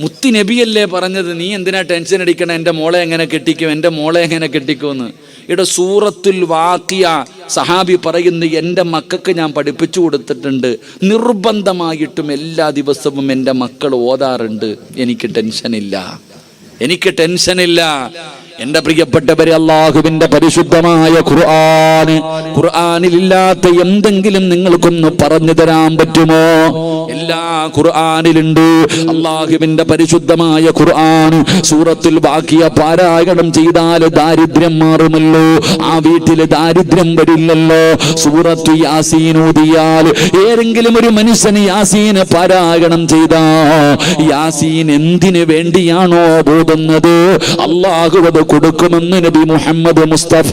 മുത്തി നബിയല്ലേ പറഞ്ഞത്, നീ എന്തിനാ ടെൻഷൻ അടിക്കണം, എൻ്റെ മോളെ എങ്ങനെ കെട്ടിക്കും, എൻ്റെ മോളെ എങ്ങനെ കെട്ടിക്കുമെന്ന്. ഇവിടെ സൂറത്തുൽ വാഖിഅ സഹാബി പറയുന്നു, എൻ്റെ മക്കൾക്ക് ഞാൻ പഠിപ്പിച്ചു കൊടുത്തിട്ടുണ്ട്, നിർബന്ധമായിട്ടും എല്ലാ ദിവസവും എൻ്റെ മക്കൾ ഓതാറുണ്ട്. എനിക്ക് ടെൻഷനില്ല. എൻ്റെ പ്രിയപ്പെട്ടവരെ, അള്ളാഹുവിൻ്റെ പരിശുദ്ധമായ ഖുർആനിലില്ലാത്ത എന്തെങ്കിലും നിങ്ങൾക്കൊന്ന് പറഞ്ഞു തരാൻ പറ്റുമോ? എല്ലാ ഖുർആനിലുണ്ട്. അള്ളാഹുവിൻ്റെ പരിശുദ്ധമായ ഖുർആൻ സൂറത്തുൽ വാഖിഅ പാരായണം ചെയ്താൽ ദാരിദ്ര്യം മാറുമല്ലോ, ആ വീട്ടിൽ ദാരിദ്ര്യം വരില്ലല്ലോ. സൂറത്തു യാസീൻ ഓതിയാൽ ഏതെങ്കിലും ഒരു മനുഷ്യന് യാസീൻ പാരായണം ചെയ്താ യാസീൻ എന്തിനു വേണ്ടിയാണോ ഓതുന്നത് അള്ളാഹു അത് കൊടുക്കുമെന്ന് നബി മുഹമ്മദ് മുസ്തഫ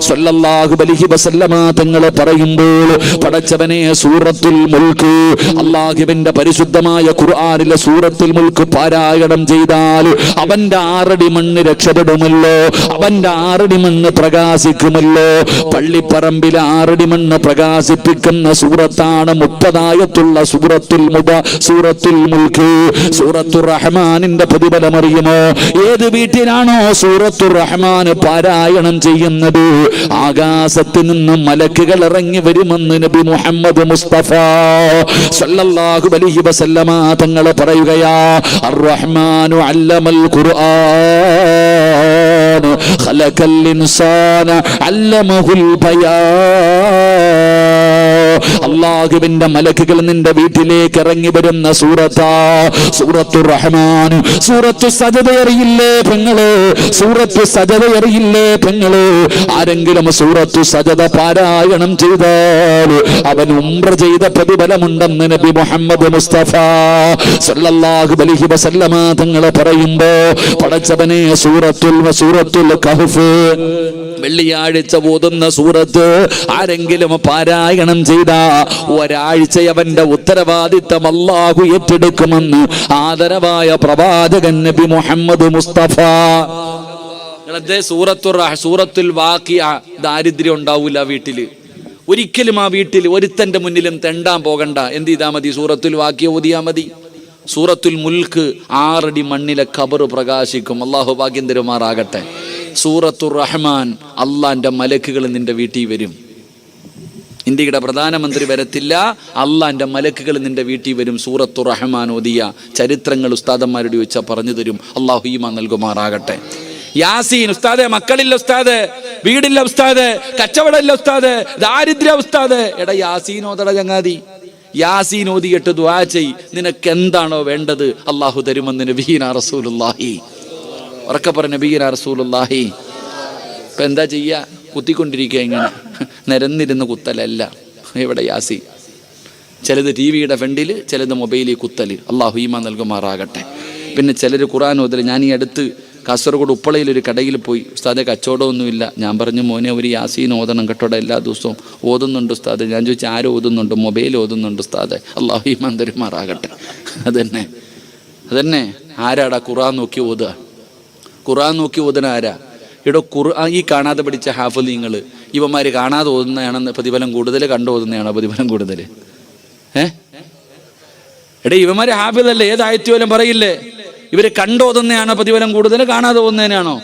സല്ലല്ലാഹു അലൈഹി വസല്ലമ തങ്ങൾ പറയുമ്പോൾ, പടച്ചവനെ സൂറത്തുൽ മുൽക്ക്, അല്ലാഹുവിന്റെ പരിശുദ്ധമായ ഖുർആനിലെ സൂറത്തുൽ മുൽക്ക് പാരായണം ചെയ്താൽ അവന്റെ 6 അടി മണ്ണ് രക്ഷപ്പെടുമല്ലോ, അവന്റെ 6 അടി മണ്ണ് പ്രകാശിക്കുമല്ലോ. പള്ളിപ്പറമ്പിലെ 6 അടി മണ്ണ് പ്രകാശിപ്പിക്കുന്ന സൂറത്താണ് 30 ആയത്തുള്ള സൂറത്തുൽ മുൽക്ക്. സൂറത്തുർ റഹ്മാനിന്റെ പ്രതിഫലം അറിയുമോ? ഏത് വീട്ടിലാണോ സൂറത്തുർ റഹ്മാൻ പാരായണം ചെയ്യുന്നത് ആകാശത്ത് നിന്ന് മലക്കുകൾ ഇറങ്ങി വരുമെന്ന് നബി മുഹമ്മദ് മുസ്തഫ സല്ലല്ലാഹു അലൈഹി വസല്ലമ തങ്ങൾ പറയുകയാ. അർ-റഹ്മാനു അല്ലമൽ ഖുർആൻ ഖലഖൽ ഇൻസാന അല്ലമഹുൽ ബയാൻ. അല്ലാഹുവിന്റെ മലക്കുകൾ നിന്റെ വീട്ടിലേക്ക് ഇറങ്ങി വരുന്ന സൂറത്താ സൂറത്തുർ റഹ്മാൻ. സൂറത്തു സജദ അറിയില്ലേ പെങ്ങള്? സൂറത്തു സജദ അറിയില്ലേ പെങ്ങള്? ആരെങ്കിലും സൂറത്തു സജദ പാരായണം ചെയ്താൽ അവൻ ഉംറ ചെയ്ത പ്രതിഫലമുണ്ടെന്ന് നബി മുഹമ്മദ് മുസ്തഫ സല്ലല്ലാഹു അലൈഹി വസല്ലമ തങ്ങൾ പറയുമ്പോ പടച്ചവനെ സൂറത്തുൽ കഹ്ഫ് വെള്ളിയാഴ്ച ഓതുന്ന സൂറത്ത് ആരെങ്കിലും പാരായണം ചെയ്ത ഒരാഴ്ച അവന്റെ ഉത്തരവാദിത്തം അല്ലാഹു ഏറ്റെടുക്കുമെന്ന് ആദരവായ പ്രവാചകൻ നബി മുഹമ്മദ് മുസ്തഫ. സൂറത്തുൽ വാഖിഅ ദാരിദ്ര്യം ഉണ്ടാവില്ല വീട്ടില് ഒരിക്കലും. ആ വീട്ടിൽ ഒരുത്തന്റെ മുന്നിലും തെണ്ടാൻ പോകണ്ട. എന്ത് ചെയ്താൽ മതി? സൂറത്തുൽ വാഖിഅ ഓതിയാ മതി. സൂറത്തുൽ മുൽക്ക് 6 അടി മണ്ണിലെ ഖബർ പ്രകാശിക്കും. അല്ലാഹു ഭാഗ്യം തരുമാറാകട്ടെ. സൂറത്തുർ റഹ്മാൻ അള്ളാന്റെ മലക്കുകൾ നിന്റെ വീട്ടിൽ വരും. ഇന്ത്യയുടെ പ്രധാനമന്ത്രി വരത്തില്ല, അള്ളാന്റെ മലക്കുകൾ നിന്റെ വീട്ടിൽ വരും. സൂറത്തുർ റഹ്മാൻ ഓതിയ ചരിത്രങ്ങൾ ഉസ്താദന്മാരോട് ചോദിച്ചാൽ പറഞ്ഞു തരും. അള്ളാഹു ഈമാൻ നൽകുമാറാകട്ടെ. യാസീൻ ഉസ്താദെ, മക്കളില്ല ഉസ്താദ്, വീടില്ല ഉസ്താദ്, കച്ചവടമില്ല ഉസ്താദ്, ദാരിദ്ര്യ ഉസ്താദ്. എടാ യാസീൻ ഓതട ചങ്ങാതി. യാസീൻ ഓതിയിട്ട് ദുആ ചെയ്. നിനക്ക് എന്താണോ വേണ്ടത് അള്ളാഹു തരുമെന്ന് നബിയിന റസൂലുള്ളാഹി. ഉറക്കെ പറഞ്ഞ നബിയിന റസൂലുള്ളാഹി. ഇപ്പൊ എന്താ ചെയ്യാ? കുത്തിക്കൊണ്ടിരിക്കുക. ഇങ്ങനെ നിരന്നിരുന്ന് കുത്തലല്ല. ഇവിടെ യാസീൻ. ചിലത് ടിവിയുടെ ഫ്രണ്ടിൽ, ചിലത് മൊബൈലിൽ കുത്തൽ. അള്ളാഹു ഈമാൻ നൽകുമാറാകട്ടെ. പിന്നെ ചിലർ ഖുർആൻ ഓതൽ. ഞാൻ ഈ അടുത്ത് കാസർഗോഡ് ഉപ്പളയിൽ ഒരു കടയിൽ പോയി. ഉസ്താദെ കച്ചവടമൊന്നുമില്ല. ഞാൻ പറഞ്ഞു മോനെ ഒരു യാസീൻ ഓതണം കേട്ടോടെ, എല്ലാ ദിവസവും ഓതുന്നുണ്ട് ഉസ്താദ്. ഞാൻ ചോദിച്ചു ആരും ഓതുന്നുണ്ട്? മൊബൈൽ ഓതുന്നുണ്ട് ഉസ്താദെ. അള്ളാഹു ഈമാൻ തരുമാറാകട്ടെ. അതന്നെ ആരാടാ ഖുർആൻ നോക്കി ഓതുക? ഖുർആൻ നോക്കി ഓതുന്ന ആരാ? ഇവിടെ ഖുർആൻ ഈ കാണാതെ പഠിച്ച ഹാഫിളീങ്ങൾ ഇവന്മാര് കാണാതെ ഓതുന്നതാണെന്ന് പ്രതിഫലം കൂടുതൽ, കണ്ടു ഓതുന്നതാണോ പ്രതിഫലം കൂടുതൽ? എടേ ഇവന്മാര് ഹാഫിളല്ലേ? ഏതായത്ത് പോലും പറയില്ലേ? ഇവര് കണ്ടോതുന്നതാണോ പ്രതിഫലം കൂടുതൽ, കാണാതെ ഓതുന്നതിനാണോ?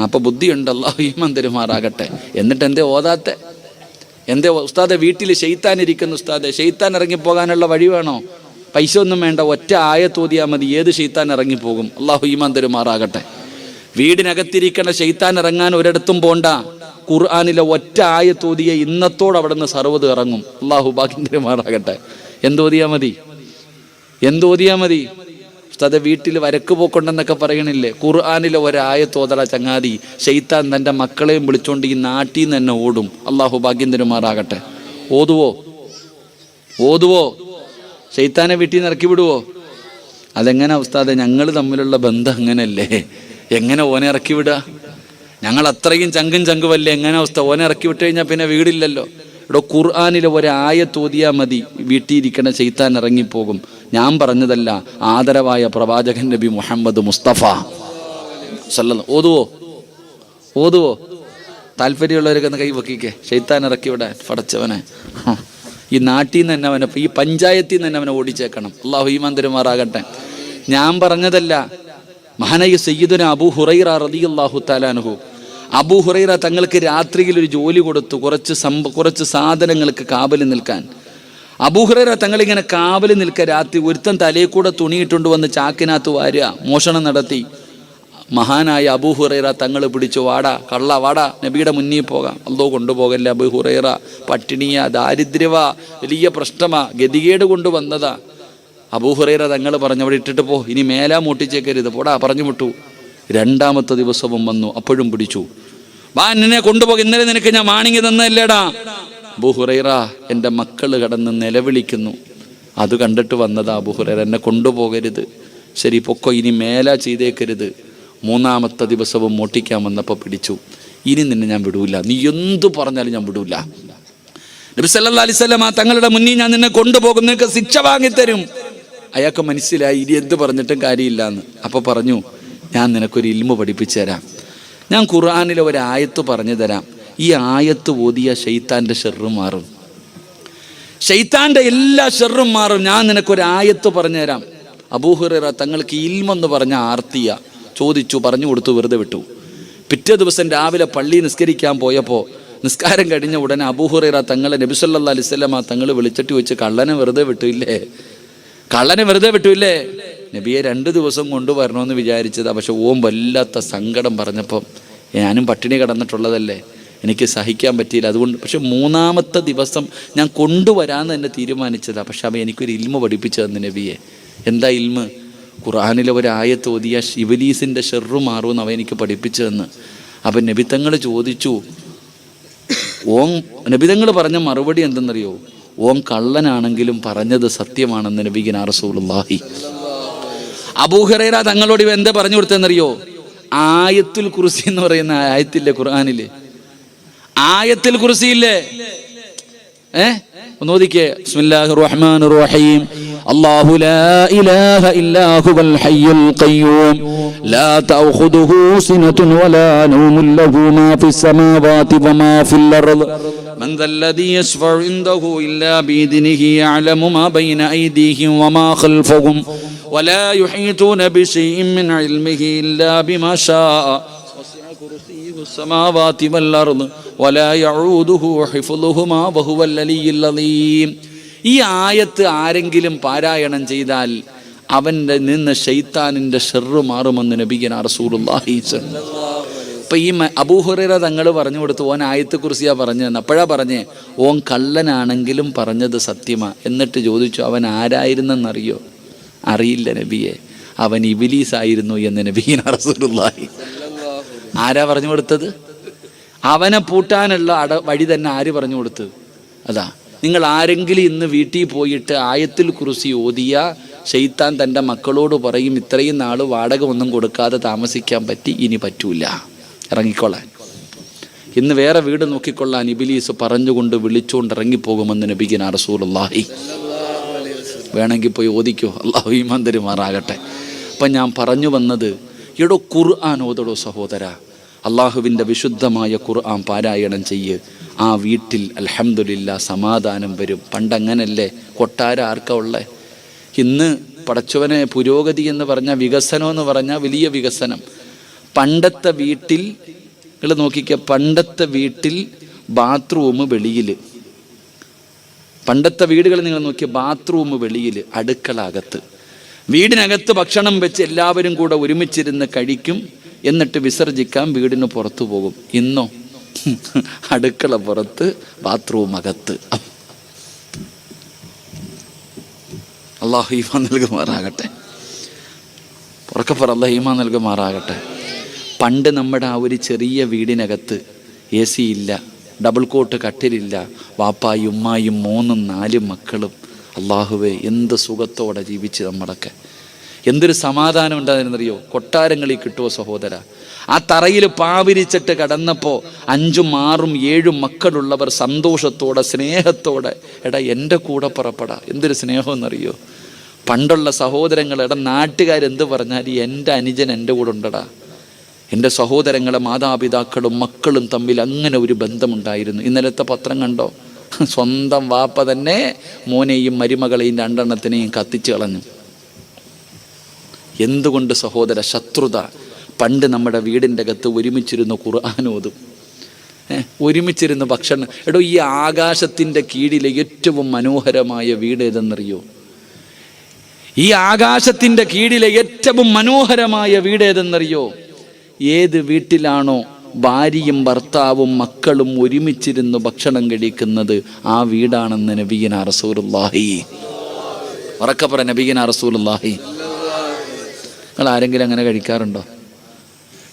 അപ്പൊ ബുദ്ധിയുണ്ട്. അല്ലാഹു ഈമാൻ തരുമാറാകട്ടെ. എന്നിട്ട് എന്തേ ഓതാത്തെ? എന്തേ ഉസ്താദെ വീട്ടിൽ ശൈത്താൻ ഇരിക്കുന്നു ഉസ്താദെ? ശൈത്താൻ ഇറങ്ങിപ്പോകാനുള്ള വഴി വേണോ? പൈസ ഒന്നും വേണ്ട, ഒറ്റ ആയത്ത് ഓതിയാൽ മതി. ഏത് ശൈത്താൻ ഇറങ്ങിപ്പോകും? അല്ലാഹു ഈമാൻ തരുമാറാകട്ടെ. വീടിനകത്തിരിക്കണ ശൈത്താൻ ഇറങ്ങാൻ ഒരിടത്തും പോണ്ട. ഖുർആനിലെ ഒറ്റ ആയത്ത് ഓതിയ ഇന്നത്തോട് അവിടെ നിന്ന് സർവ്വത് ഇറങ്ങും. അല്ലാഹു ഭാഗ്യം തരുമാറാകട്ടെ. എന്തോതിയാ മതി? ഉസ്താദെ വീട്ടിൽ വരക്ക് പോക്കൊണ്ടെന്നൊക്കെ പറയണില്ലേ? ഖുർആനിലെ ഒരായത്ത് ഓതട ചങ്ങാതി. ശൈത്താൻ തൻ്റെ മക്കളെയും വിളിച്ചോണ്ട് ഈ നാട്ടിൽ നിന്ന് തന്നെ ഓടും. അല്ലാഹു ഭാഗ്യം തരുമാറാകട്ടെ. ഓതുവോ? ശൈത്താനെ വീട്ടിൽ നിന്ന് ഇറക്കി വിടുവോ? അതെങ്ങനെ ഉസ്താദെ? ഞങ്ങൾ തമ്മിലുള്ള ബന്ധം അങ്ങനല്ലേ? എങ്ങനെ ഓനെ ഇറക്കി വിടുക? ഞങ്ങൾ അത്രയും ചങ്കുവല്ലേ? എങ്ങനെ ഉസ്താദ് ഓനെ ഇറക്കി വിട്ട് കഴിഞ്ഞാൽ പിന്നെ വീടില്ലല്ലോ. ഇവിടെ ഖുർആനിലെ ഒരായത്ത് ഓതിയാൽ മതി, വീട്ടിലിരിക്കണ ശൈത്താൻ ഇറങ്ങിപ്പോകും. ഞാൻ പറഞ്ഞതല്ല, ആദരവായ പ്രവാചകൻ നബി മുഹമ്മദ് മുസ്തഫ സല്ലല്ലാഹു. ഓതുവോ? താല്പര്യമുള്ളവരൊക്കെ ഒന്ന് കൈ വെക്കിക്കേ. ശൈത്താൻ ഇറക്കി വിടാൻ പടച്ചവനെ. ഈ നാട്ടിൽ നിന്ന് തന്നെ അവനെ, ഈ പഞ്ചായത്തിൽ നിന്ന് തന്നെ അവനെ ഓടിച്ചേക്കണം. അല്ലാഹു ഈമാൻ തരുമാറാകട്ടെ. ഞാൻ പറഞ്ഞതല്ല. മഹാനായ സയ്യിദുന അബൂ ഹുറൈറ റളിയല്ലാഹു തആല അൻഹു, അബൂ ഹുറൈറ തങ്ങൾക്ക് രാത്രിയിൽ ഒരു ജോലി കൊടുത്തു, കുറച്ച് സാധനങ്ങൾക്ക് കാവൽ നിൽക്കാൻ. അബൂ ഹുറൈറ തങ്ങളിങ്ങനെ കാവൽ നിൽക്കുക. രാത്രി ഒരുത്തൻ തലയിൽ കൂടെ തുണിയിട്ടുകൊണ്ട് വന്ന് ചാക്കിനകത്ത് വാരുക, മോഷണം നടത്തി. മഹാനായ അബൂ ഹുറൈറ തങ്ങൾ പിടിച്ചു, വാടാ കള്ള വാടാ, നബിയുടെ മുന്നിൽ പോകാം. അല്ലോ കൊണ്ടുപോകല്ലേ അബൂ ഹുറൈറ, പട്ടിണിയാ, ദാരിദ്ര്യവാ, വലിയ പ്രശ്നമാ, ഗതികേട് കൊണ്ടുവന്നതാ. അബൂ ഹുറൈറ തങ്ങൾ പറഞ്ഞു അവിടെ ഇട്ടിട്ട് പോ, ഇനി മേലാ മൂട്ടിച്ചേക്കരുത്, പോടാ പറഞ്ഞു വിട്ടു. 2ാമത്തെ ദിവസവും വന്നു, അപ്പോഴും പിടിച്ചു. വാ എന്നെ കൊണ്ടുപോകും, ഇന്നലെ നിനക്ക് ഞാൻ വാണിങ്ങി തന്നല്ലേടാ. അബൂ ഹുറൈറ, എൻ്റെ മക്കൾ കടന്ന് നിലവിളിക്കുന്നു, അത് കണ്ടിട്ട് വന്നതാ അബൂ ഹുറൈറ, എന്നെ കൊണ്ടുപോകരുത്. ശരി പൊക്കോ, ഇനി മേലാ ചെയ്തേക്കരുത്. 3ാമത്തെ ദിവസവും മോട്ടിക്കാൻ വന്നപ്പോൾ പിടിച്ചു. ഇനി നിന്നെ ഞാൻ വിടൂല, നീ എന്തു പറഞ്ഞാലും ഞാൻ വിടൂല. നബി സല്ലല്ലാഹു അലൈഹി വസല്ലം തങ്ങളുടെ മുന്നിൽ ഞാൻ നിന്നെ കൊണ്ടുപോകും, നിനക്ക് ശിക്ഷ വാങ്ങിത്തരും. അയാൾക്ക് മനസ്സിലായി ഇനി എന്ത് പറഞ്ഞിട്ടും കാര്യമില്ല എന്ന്. അപ്പോൾ പറഞ്ഞു, ഞാൻ നിനക്കൊരു ഇൽമു പഠിപ്പിച്ചു തരാം. ഞാൻ ഖുർആനിലെ ഒരു ആയത്ത് പറഞ്ഞു തരാം. ഈ ആയത്ത് ഓതിയ ശൈത്താൻ്റെ ഷെർറ് മാറും, ശൈത്താൻ്റെ എല്ലാ ഷെർറും മാറും. ഞാൻ നിനക്കൊരു ആയത്ത് പറഞ്ഞു തരാം. അബൂ ഹുറൈറ തങ്ങൾക്ക് ഇൽമെന്ന് പറഞ്ഞ ആർത്തിയ ചോദിച്ചു, പറഞ്ഞു കൊടുത്തു, വെറുതെ വിട്ടു. പിറ്റേ ദിവസം രാവിലെ പള്ളി നിസ്കരിക്കാൻ പോയപ്പോൾ നിസ്കാരം കഴിഞ്ഞ ഉടനെ അബൂ ഹുറൈറ തങ്ങളെ നബി സല്ലല്ലാഹു അലൈഹി വസല്ലം തങ്ങൾ വിളിച്ചിട്ട് വെച്ച് കള്ളനെ വെറുതെ വിട്ടില്ലേ, കള്ളനെ വെറുതെ വിട്ടില്ലേ? നബിയെ 2 ദിവസം കൊണ്ടുവരണമെന്ന് വിചാരിച്ചതാ, പക്ഷെ വല്ലാത്ത സങ്കടം പറഞ്ഞപ്പം ഞാനും പട്ടിണി കിടന്നിട്ടുള്ളതല്ലേ, എനിക്ക് സഹിക്കാൻ പറ്റിയില്ല, അതുകൊണ്ട്. പക്ഷെ 3-ാമത്തെ ദിവസം ഞാൻ കൊണ്ടുവരാമെന്ന് തന്നെ തീരുമാനിച്ചതാണ്. പക്ഷെ അവൻ എനിക്കൊരു ഇൽമ പഠിപ്പിച്ചു തന്നു നബിയെ. എന്താ ഇൽമ? ഖുർആനിലെ ഒരു ആയത്ത് ഓതിയ ഇബ്ലീസിൻ്റെ ഷർറ് മാറുമെന്ന് അവൻ എനിക്ക് പഠിപ്പിച്ചു തന്ന്. അപ്പം നബിതങ്ങൾ ചോദിച്ചു, നബിതങ്ങൾ പറഞ്ഞ മറുപടി എന്തെന്നറിയോ? ഓൻ കള്ളനാണെങ്കിലും പറഞ്ഞത് സത്യമാണെന്ന് നബിഗിനാ റസൂലുള്ളാഹി. അബൂ ഹുറൈറ തങ്ങളോട് ഇവ എന്താ പറഞ്ഞു കൊടുത്തെന്നറിയോ? ആയത്തുൽ കുർസി എന്ന് പറയുന്ന ആയത്തില്ലേ ഖുർആനില്, ആയത്തുൽ കുർസി ഇല്ലേ, ഒന്ന് ഓതിക്കേ. ബിസ്മില്ലാഹിർ റഹ്മാനിർ റഹീം. അല്ലാഹു ലാ ഇലാഹ ഇല്ലാ ഹുവൽ ഹയ്യുൽ ഖയ്യൂം ലാ തഅഖുദുഹു സിനതുൻ വലാ നൗമുൻ ലഹു മാ ഫിസ് സമാവാതി വമാ ഫിൽ അർദ് മൻ ദല്ലദീ യശ്ഫഉ ഇൻദഹു ഇല്ലാ ബിഇദ്നിഹി യഅലമു മാ ബൈന അയ്ദീഹിം വമാ ഖൽഫഹും വലാ യുഹീതൂന ബിശൈഇൻ മിൻ ഇൽമിഹി ഇല്ലാ ബിമാ ശാഅ വസിഅ കുർസിയ്യുഹു السماوات والأرض ولا يعوده حفظهما وهو العلي العظيم. ഈ ആയത്ത് ആരെങ്കിലും പാരായണം ചെയ്താൽ അവൻ്റെ നിന്ന് ശൈത്താനിൻ്റെ ഷർറ് മാറുമെന്ന് നബിഗിനാ റസൂലുള്ളാഹി സ്വല്ലല്ലാഹു അലൈഹി വസല്ലം. ഇപ്പം ഈ അബൂ ഹുറൈറ തങ്ങൾ പറഞ്ഞു കൊടുത്തു, ഓൻ ആയത്ത് കുർസിയാ പറഞ്ഞതെന്ന്. അപ്പോഴാ പറഞ്ഞേ, ഓൻ കള്ളനാണെങ്കിലും പറഞ്ഞത് സത്യമാ. എന്നിട്ട് ചോദിച്ചു, അവൻ ആരായിരുന്നെന്നറിയോ? അറിയില്ല നബിയെ, അവൻ ഇബ്ലീസ് ആയിരുന്നു എന്ന് നബിഗിനാ റസൂലുള്ളാഹി. ആരാ പറഞ്ഞു കൊടുത്തത്? അവനെ പൂട്ടാനുള്ള വഴി തന്നെ ആര് പറഞ്ഞു കൊടുത്തത്? അതാ. നിങ്ങൾ ആരെങ്കിലും ഇന്ന് വീട്ടിൽ പോയിട്ട് ആയത്തുൽ കുർസി ഓതിയ ശൈത്താൻ തൻ്റെ മക്കളോട് പറയും, ഇത്രയും നാൾ വാടക ഒന്നും കൊടുക്കാതെ താമസിക്കാൻ പറ്റി, ഇനി പറ്റൂല, ഇറങ്ങിക്കൊള്ളാൻ, ഇന്ന് വേറെ വീട് നോക്കിക്കൊള്ളാൻ ഇബ്ലീസ് പറഞ്ഞുകൊണ്ട് വിളിച്ചുകൊണ്ട് ഇറങ്ങിപ്പോകുമെന്ന് നബിഗിനാ റസൂലുള്ളാഹി. വേണമെങ്കിൽ പോയി ഓദിക്കോ, അല്ലാഹു ഈമാൻ തരുമാറാകട്ടെ. അപ്പം ഞാൻ പറഞ്ഞു വന്നത്, എടോ ഖുർആൻ ഓതടോ സഹോദര, അള്ളാഹുവിൻ്റെ വിശുദ്ധമായ ഖുർആൻ പാരായണം ചെയ്യ്. ആ വീട്ടിൽ അൽഹംദുലില്ലാ സമാധാനം വരും. പണ്ടങ്ങനല്ലേ, കൊട്ടാരം ആർക്കാ ഉള്ളേ? ഇന്ന് പടച്ചവനെ പുരോഗതി എന്ന് പറഞ്ഞാൽ, വികസനം എന്ന് പറഞ്ഞാൽ വലിയ വികസനം. പണ്ടത്തെ വീട്ടിൽ നിങ്ങൾ നോക്കിക്കുക, പണ്ടത്തെ വീട്ടിൽ ബാത്റൂം വെളിയിൽ, പണ്ടത്തെ വീടുകൾ നിങ്ങൾ നോക്കിയ ബാത്റൂം വെളിയിൽ, അടുക്കള അകത്ത്. വീടിനകത്ത് ഭക്ഷണം വെച്ച് എല്ലാവരും കൂടെ ഒരുമിച്ചിരുന്ന് കഴിക്കും, എന്നിട്ട് വിസർജിക്കാൻ വീടിന് പുറത്തു പോകും. ഇന്നോ അടുക്കള പുറത്ത്, ബാത്റൂം അകത്ത്. അല്ലാഹു ഈമാൻ നൽകുമാറാകട്ടെ. ഉറക്കപ്പറ, അല്ലാഹു ഈമാൻ നൽകുമാറാകട്ടെ. പണ്ട് നമ്മുടെ ആ ഒരു ചെറിയ വീടിനകത്ത് AC ഇല്ല, ഡബിൾ കോട്ട് കട്ടിലില്ല, വാപ്പായും ഉമ്മായും 3-4 മക്കളും. അള്ളാഹുവേ, എന്ത് സുഖത്തോടെ ജീവിച്ച് നമ്മളൊക്കെ, എന്തൊരു സമാധാനം ഉണ്ടായിരുന്നറിയോ? കൊട്ടാരങ്ങളിൽ കിട്ടുമോ സഹോദര? ആ തറയിൽ പാവിരിച്ചിട്ട് കിടന്നപ്പോൾ 5, 6, 7 മക്കളുള്ളവർ സന്തോഷത്തോടെ സ്നേഹത്തോടെ, എടാ എൻ്റെ കൂടെ പുറപ്പെടാ. എന്തൊരു സ്നേഹം എന്നറിയോ? പണ്ടുള്ള സഹോദരങ്ങൾ, എടാ നാട്ടുകാരെന്ത് പറഞ്ഞാൽ എൻ്റെ അനുജൻ എൻ്റെ കൂടെ ഉണ്ടടാ. എൻ്റെ സഹോദരങ്ങളെ മാതാപിതാക്കളും മക്കളും തമ്മിൽ അങ്ങനെ ഒരു ബന്ധമുണ്ടായിരുന്നു. ഇന്നലത്തെ പത്രം കണ്ടോ? സ്വന്തം വാപ്പ തന്നെ മോനെയും മരുമകളെയും 2 എണ്ണത്തിനെയും കത്തിച്ചു കളഞ്ഞു. എന്തുകൊണ്ട് സഹോദര? ശത്രുത. പണ്ട് നമ്മുടെ വീടിൻ്റെ അകത്ത് ഒരുമിച്ചിരുന്ന് ഖുർആൻ ഓതും, ഒരുമിച്ചിരുന്ന് ഭക്ഷണം. എടോ, ഈ ആകാശത്തിൻ്റെ കീഴിലെ ഏറ്റവും മനോഹരമായ വീട് ഏതെന്നറിയോ? ഈ ആകാശത്തിൻ്റെ കീഴിലെ ഏറ്റവും മനോഹരമായ വീട് ഏതെന്നറിയോ? ഏത് വീട്ടിലാണോ ഭാര്യയും ഭർത്താവും മക്കളും ഒരുമിച്ചിരുന്ന് ഭക്ഷണം കഴിക്കുന്നത്, ആ വീടാണെന്ന് നബിഗിനാ റസൂലുള്ളാഹി. ഉറക്കപ്പറ, നബിഗിനാ റസൂലുള്ളാഹി. നിങ്ങൾ ആരെങ്കിലും അങ്ങനെ കഴിക്കാറുണ്ടോ?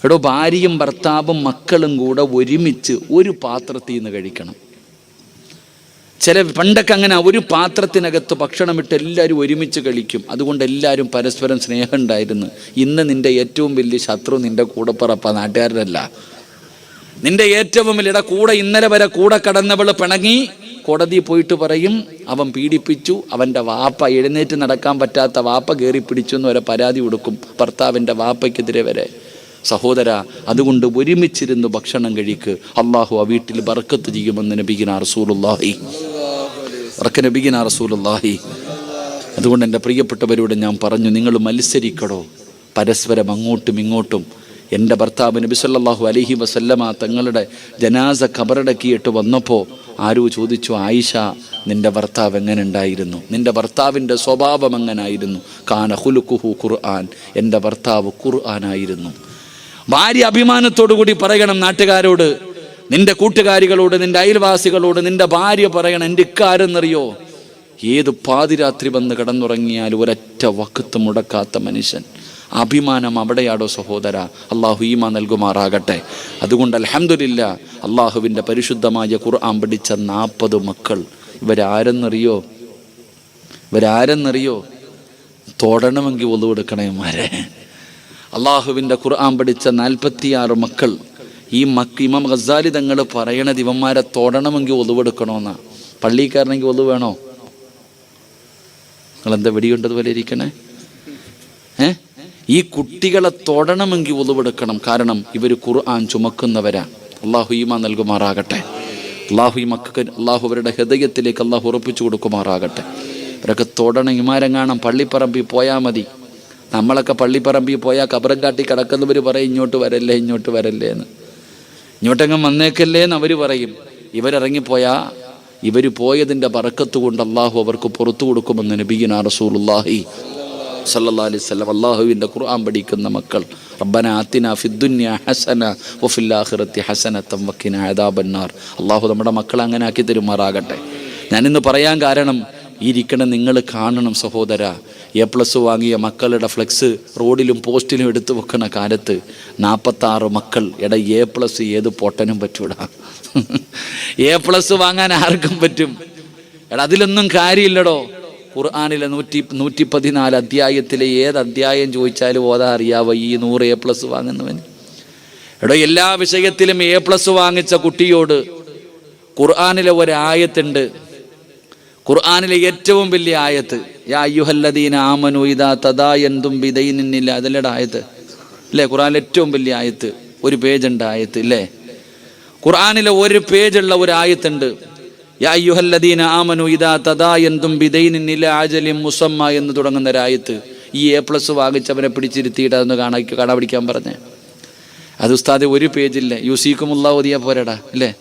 എടോ, ഭാര്യയും ഭർത്താവും മക്കളും കൂടെ ഒരുമിച്ച് ഒരു പാത്രത്തിൽ നിന്ന് കഴിക്കണം. പണ്ടൊക്കെ അങ്ങനെ ഒരു പാത്രത്തിനകത്ത് ഭക്ഷണം ഇട്ട് എല്ലാവരും ഒരുമിച്ച് കഴിക്കും. അതുകൊണ്ട് എല്ലാവരും പരസ്പരം സ്നേഹം ഉണ്ടായിരുന്നു. ഇന്ന് നിന്റെ ഏറ്റവും വലിയ ശത്രു നിന്റെ കൂടപ്പിറപ്പ, നാട്ടുകാരല്ല. നിന്റെ ഏറ്റവും വലിയ കൂടെ ഇന്നലെ വരെ കൂടെ കടന്നവൾ പിണങ്ങി കോടതി പോയിട്ട് പറയും, അവൻ പീഡിപ്പിച്ചു, അവൻ്റെ വാപ്പ എഴുന്നേറ്റ് നടക്കാൻ പറ്റാത്ത വാപ്പ കയറി പിടിച്ചു എന്ന് വരെ പരാതി കൊടുക്കും ഭർത്താവിൻ്റെ വാപ്പയ്ക്കെതിരെ വരെ. സഹോദര, അതുകൊണ്ട് ഒരുമിച്ചിരുന്ന് ഭക്ഷണം കഴിക്ക്. അള്ളാഹു ആ വീട്ടിൽ ബർക്കത്ത് ചെയ്യുമെന്ന് നബിഗിനാ റസൂലുള്ളാഹി. നബിഗിനാ റസൂലുള്ളാഹി. അതുകൊണ്ട് എൻ്റെ പ്രിയപ്പെട്ടവരോട് ഞാൻ പറഞ്ഞു, നിങ്ങൾ മത്സരിക്കടോ, പരസ്പരം അങ്ങോട്ടും ഇങ്ങോട്ടും. എൻ്റെ ഭർത്താവ് നബി സല്ലല്ലാഹു അലൈഹി വസല്ലമ തങ്ങളുടെ ജനാസ ഖബറടക്കിയിട്ട് വന്നപ്പോൾ ആരോ ചോദിച്ചു, ആയിഷ, നിൻ്റെ ഭർത്താവ് എങ്ങനെ ഉണ്ടായിരുന്നു? നിൻ്റെ ഭർത്താവിൻ്റെ സ്വഭാവം എങ്ങനായിരുന്നു? കാന ഖുലുഖുഹു ഖുർആൻ, എൻ്റെ ഭർത്താവ് ഖുർആനായിരുന്നു. ഭാര്യ അഭിമാനത്തോടു കൂടി പറയണം നാട്ടുകാരോട്, നിൻ്റെ കൂട്ടുകാരികളോട്, നിൻ്റെ അയൽവാസികളോട് നിൻ്റെ ഭാര്യ പറയണം, എൻ്റെ ഇക്കാരെന്നറിയോ, ഏത് പാതിരാത്രി വന്ന് കിടന്നുറങ്ങിയാൽ ഒരൊറ്റ വഖത്ത് മുടക്കാത്ത മനുഷ്യൻ. അഭിമാനം അവിടെയാടോ സഹോദര. അള്ളാഹു ഈമാൻ നൽകുമാറാകട്ടെ. അതുകൊണ്ട് അൽഹംദുലില്ലാ, അള്ളാഹുവിൻ്റെ പരിശുദ്ധമായ ഖുർആൻ പഠിച്ച 40 മക്കൾ. ഇവരാരെന്നറിയോ? തൊടണമെങ്കിൽ ഒളു എടുക്കണേമാരെ. അള്ളാഹുവിൻ്റെ ഖുർആൻ പഠിച്ച 46 മക്കൾ. ഈ ഇമാം ഗസാലി തങ്ങൾ പറയണത് ഇവന്മാരെ തൊടണമെങ്കിൽ ഒളിവെടുക്കണമെന്നാ. പള്ളിക്കാരനെങ്കിൽ ഒളു വേണോ? നിങ്ങളെന്താ വെടിയുണ്ടതുപോലെ ഇരിക്കണേ? ഈ കുട്ടികളെ തൊടണമെങ്കിൽ ഒളിവെടുക്കണം. കാരണം ഇവർ ഖുർആൻ ചുമക്കുന്നവരാ. അള്ളാഹു ഈമാൻ നൽകുമാറാകട്ടെ. അള്ളാഹു ഈ മക്കൾക്ക് അള്ളാഹു അവരുടെ ഹൃദയത്തിലേക്ക് അള്ളാഹു ഉറപ്പിച്ചു കൊടുക്കുമാറാകട്ടെ. ഇവരൊക്കെ തൊടണം. ഇമാരെങ്ങാണം പള്ളിപ്പറമ്പിൽ പോയാൽ മതി. നമ്മളൊക്കെ പള്ളിപ്പറമ്പിൽ പോയാൽ കബറം കാട്ടി കിടക്കുന്നവർ പറയും, ഇങ്ങോട്ട് വരല്ലേ എന്ന്. ഇങ്ങോട്ടെങ്ങും വന്നേക്കല്ലേ എന്ന് അവർ പറയും. ഇവരിറങ്ങിപ്പോയാൽ ഇവർ പോയതിൻ്റെ ബറക്കത്ത് കൊണ്ട് അള്ളാഹു അവർക്ക് പുറത്തു കൊടുക്കുമെന്ന് നബിയുനാ റസൂലുള്ളാഹി സല്ലല്ലാഹു അലൈഹി വസല്ലം. അള്ളാഹുവിൻ്റെ ഖുർആൻ പഠിക്കുന്ന മക്കൾ. റബ്ബന ആതിനാ ഫിദ്ദുനിയ ഹസന വഫിൽ ആഖിറതി ഹസനതൻ വഖിനാ അദാബന്നാർ. അള്ളാഹു നമ്മുടെ മക്കളെ അങ്ങനെ ആക്കി തരുമാറാകട്ടെ. ഞാനിന്ന് പറയാൻ കാരണം, ഈ ഇരിക്കണ നിങ്ങൾ കാണണം സഹോദര. A+ വാങ്ങിയ മക്കളുടെ ഫ്ലെക്സ് റോഡിലും പോസ്റ്റിലും എടുത്തു വെക്കണ കാലത്ത് 46 മക്കൾ. എടാ, A+ ഏത് പൊട്ടനും പറ്റൂടാ. A+ വാങ്ങാൻ ആർക്കും പറ്റും. എടാ, അതിലൊന്നും കാര്യമില്ലടോ. ഖുർആനിലെ 114 അധ്യായത്തിലെ ഏത് അധ്യായം ചോദിച്ചാലും ഓതാ അറിയാവോ ഈ 100 A+ വാങ്ങുന്നവന്? എടോ, എല്ലാ വിഷയത്തിലും A+ വാങ്ങിച്ച കുട്ടിയോട് ഖുർആനിലെ ഒരായത്തുണ്ട്. ഖുർആനിലെ ഏറ്റവും വലിയ ആയത്ത്, യാ അയ്യുഹല്ലദീന ആമനു ഇദാ തദായൻതും ബിദൈനിൻ ഇല്ല. അതിലൂടെ ആയത്ത് അല്ലേ? ഖുർആനിലെ ഏറ്റവും വലിയ ആയത്ത്. ഒരു പേജുണ്ട് ആയത്ത് ഇല്ലേ? ഖുർആനിലെ ഒരു പേജുള്ള ഒരു ആയത്തുണ്ട്. യാ അയ്യുഹല്ലദീന ആമനു ഇദാ തദായൻതും ബിദൈനിൻ ഇല അജലിൻ മുസമ്മ എന്ന് തുടങ്ങുന്ന ഒരായത്ത്. ഈ A+ വാങ്ങിച്ചവനെ പിടിച്ചിരുത്തിയിട്ട് അതൊന്ന് കാണാ പിടിക്കാൻ പറഞ്ഞേ. അത് ഉസ്താദെ ഒരു പേജില്ല. യൂസീക്കുമുല്ലാഹ് ഓതിയാ പോരടാ ഇല്ലേ?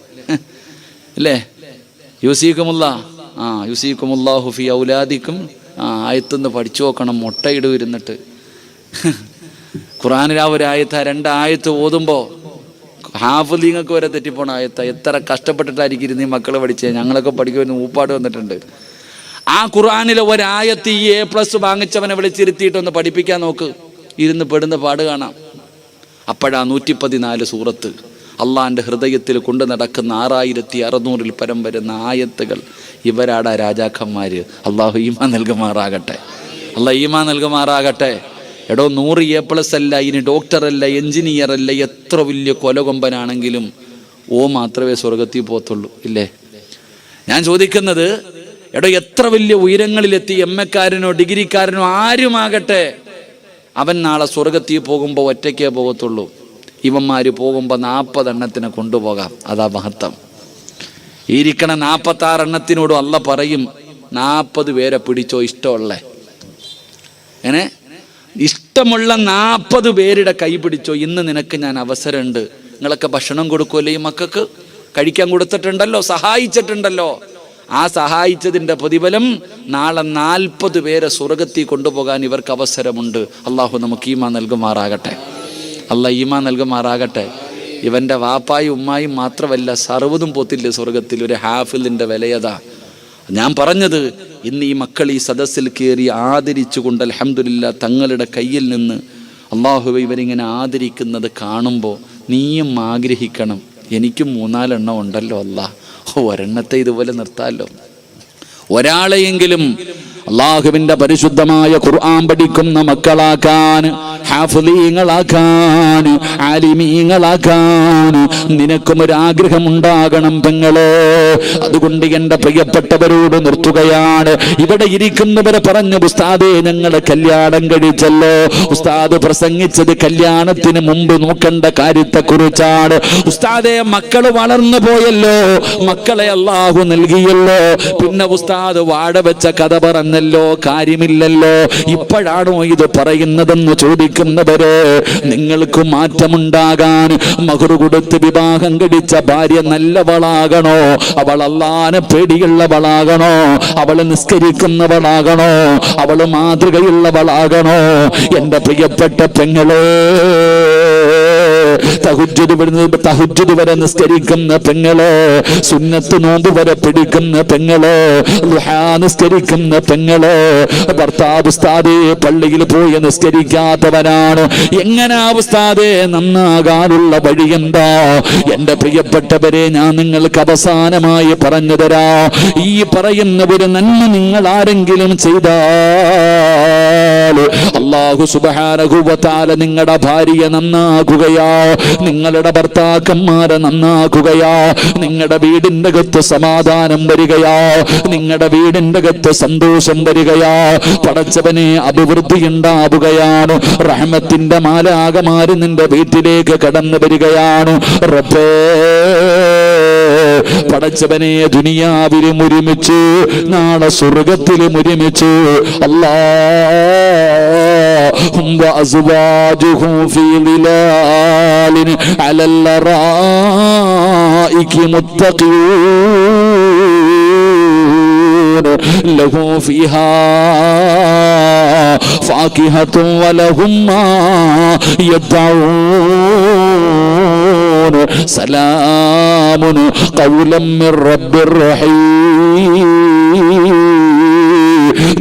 യൂസീക്കുമുല്ലാഹു ഫി ഔലാദിക്കും. ആയത്തൊന്ന് പഠിച്ചു നോക്കണം. മുട്ടയിടും ഇരുന്നിട്ട്. ഖുർആനിൽ ആ ഒരു ആയത്ത്, 2 ആയത്ത് ഓതുമ്പോൾ ഹാഫിളിങ്ങൾക്ക് വരെ തെറ്റിപ്പോണ ആയത്ത. എത്ര കഷ്ടപ്പെട്ടിട്ടായിരിക്കും ഇരുന്ന് ഈ മക്കളെ പഠിച്ചേ. ഞങ്ങളൊക്കെ പഠിക്കുമെന്ന് ഊപ്പാട് വന്നിട്ടുണ്ട്. ആ ഖുർആനിലെ ഒരായത്ത് ഈ A+ വാങ്ങിച്ചവനെ വിളിച്ചിരുത്തിയിട്ടൊന്ന് പഠിപ്പിക്കാൻ നോക്ക്. ഇരുന്ന് പെടുന്ന പാട് കാണാം. അപ്പോഴാ 114 സൂറത്ത് അള്ളാൻ്റെ ഹൃദയത്തിൽ കൊണ്ടു നടക്കുന്ന 6600 പരം വരുന്ന ആയത്തുകൾ. ഇവരാടാ രാജാക്കന്മാർ. അള്ളാഹു ഈമാൻ നൽകുമാറാകട്ടെ. എടോ, 100 A+ അല്ല, ഇനി ഡോക്ടറല്ല, എഞ്ചിനീയർ അല്ല, എത്ര വലിയ കൊലകൊമ്പനാണെങ്കിലും മാത്രമേ സ്വർഗത്തിൽ പോകത്തുള്ളൂ ഇല്ലേ? ഞാൻ ചോദിക്കുന്നത്, എടോ, എത്ര വലിയ ഉയരങ്ങളിലെത്തി MA-ക്കാരനോ ഡിഗ്രിക്കാരനോ ആരുമാകട്ടെ, അവൻ നാളെ സ്വർഗത്തിൽ പോകുമ്പോൾ ഒറ്റയ്ക്കേ പോകത്തുള്ളൂ. ഇവന്മാർ പോകുമ്പോൾ 40 എണ്ണത്തിനെ കൊണ്ടുപോകാം. അതാ മഹത്വം. ഇരിക്കണ 46 എണ്ണത്തിനോടും അല്ല പറയും, 40 പേരെ പിടിച്ചോ ഇഷ്ടമുള്ള 40 പേരുടെ കൈ പിടിച്ചോ. ഇന്ന് നിനക്ക് ഞാൻ അവസരമുണ്ട്. നിങ്ങളൊക്കെ ഭക്ഷണം കൊടുക്കുമല്ലോ ഈ മക്കൾക്ക്? കഴിക്കാൻ കൊടുത്തിട്ടുണ്ടല്ലോ, സഹായിച്ചിട്ടുണ്ടല്ലോ. ആ സഹായിച്ചതിൻ്റെ പ്രതിഫലം നാളെ 40 പേരെ സ്വർഗത്തിൽ കൊണ്ടുപോകാൻ ഇവർക്ക് അവസരമുണ്ട്. അള്ളാഹു നമുക്ക് ഈമാൻ നൽകുമാറാകട്ടെ. ഇവൻ്റെ വാപ്പായും ഉമ്മായും മാത്രമല്ല, സർവ്വതും പോത്തില്ല സ്വർഗത്തിൽ. ഒരു ഹാഫിലിൻ്റെ വിലയതാ. ഞാൻ പറഞ്ഞത്, ഇന്ന് ഈ മക്കൾ ഈ സദസ്സിൽ കയറി ആദരിച്ചുകൊണ്ട് അൽഹംദുലില്ലാ തങ്ങളുടെ കയ്യിൽ നിന്ന് അള്ളാഹുവേ ഇവരിങ്ങനെ ആദരിക്കുന്നത് കാണുമ്പോൾ നീയും ആഗ്രഹിക്കണം, എനിക്കും 3-4 എണ്ണം ഉണ്ടല്ലോ അല്ലാ, ഒരെണ്ണത്തെ ഇതുപോലെ നിർത്താമല്ലോ. ഒരാളെയെങ്കിലും അള്ളാഹുവിൻ്റെ പരിശുദ്ധമായ ഖുർആൻ പഠിക്കുന്ന മക്കളാക്കാൻ, ഹാഫിളീങ്ങളാക്കാൻ, ആലിമീങ്ങളാക്കാൻ നിനക്കും ഒരാഗ്രഹം ഉണ്ടാകണം പെങ്ങളെ. അതുകൊണ്ട് എൻ്റെ പ്രിയപ്പെട്ടവരോട് നിർത്തുകയാണ്. ഇവിടെ ഇരിക്കുന്നവരെ പറഞ്ഞു, ഉസ്താദേ ഞങ്ങളെ കല്യാണം കഴിച്ചല്ലോ. ഉസ്താദ് പ്രസംഗിച്ചത് കല്യാണത്തിന് മുമ്പ് നോക്കേണ്ട കാര്യത്തെക്കുറിച്ചാണ്. ഉസ്താദേ മക്കൾ വളർന്നു പോയല്ലോ, മക്കളെ അള്ളാഹു നൽകിയല്ലോ, പിന്നെ ഉസ്താദ് വാട വെച്ച കഥ പറഞ്ഞല്ലോ, കാര്യമില്ലല്ലോ, ഇപ്പോഴാണോ ഇത് പറയുന്നതെന്ന് ചോദിക്കും. കൊടുക്കുന്നവരെ, നിങ്ങൾക്ക് മാറ്റമുണ്ടാകാൻ മഹർ കൊടുത്ത് വിവാഹം കഴിച്ച ഭാര്യ നല്ലവളാകണോ? അവൾ അല്ലാഹുവിനെ പേടിയുള്ളവളാകണോ? അവൾ നിസ്കരിക്കുന്നവളാകണോ? അവൾ മാതൃകയുള്ളവളാകണോ? എന്റെ പ്രിയപ്പെട്ട പെങ്ങളെ, തഹജ്ജുദ് വരെ നിസ്കരിക്കുന്ന പെങ്ങളെ, സുന്നത്ത് നോമ്പ് വരെ പിടിക്കുന്ന പെങ്ങളെ, ദുഹാ നിസ്കരിക്കുന്ന പെങ്ങളെ, ഭർത്താവ് ഉസ്താദേ പള്ളിയിൽ പോയി നിസ്കരിക്കാത്തവനാണ്, എങ്ങനെ ഉസ്താദേ നന്നാകാനുള്ള വഴി എന്താ? എന്റെ പ്രിയപ്പെട്ടവരെ, ഞാൻ നിങ്ങൾക്ക് അവസാനമായി പറഞ്ഞു തരാ. ഈ പറയുന്ന ഒരു നന്മ നിങ്ങൾ ആരെങ്കിലും ചെയ്താൽ അല്ലാഹു സുബ്ഹാനഹു വ തആല നിങ്ങളുടെ ഭാര്യയെ നന്നാക്കുകയാ, നിങ്ങളുടെ ഭർത്താക്കന്മാരെ നന്നാക്കുകയാ, നിങ്ങളുടെ വീടിന്റെ അകത്ത് സമാധാനം വരികയാ, നിങ്ങളുടെ വീടിന്റെ അകത്ത് സന്തോഷം വരികയാ, പടച്ചവനെ അഭിവൃദ്ധി ഉണ്ടാവുകയാണ്, റഹ്മത്തിന്റെ മാലാകമാര് നിന്റെ വീട്ടിലേക്ക് കടന്നു വരികയാണ്. റബ്ബേ, പടച്ചവനെ ദുനിയാവിലും ഒരുമിച്ച് നാളെ സ്വർഗത്തിലും ഒരുമിച്ച് അല്ലാഹും വഅസ്വാജുഹു ഫീ ളിലാലിൻ അലൽ ലറായികി മുത്തഖീൻ ലഹു ഫീഹാ ഫാകിഹത്തുൻ വലഹും മാ യദ്ഊൻ സലാമുൻ ഖൗലൻ മിർ റബ്ബിർ റഹീം.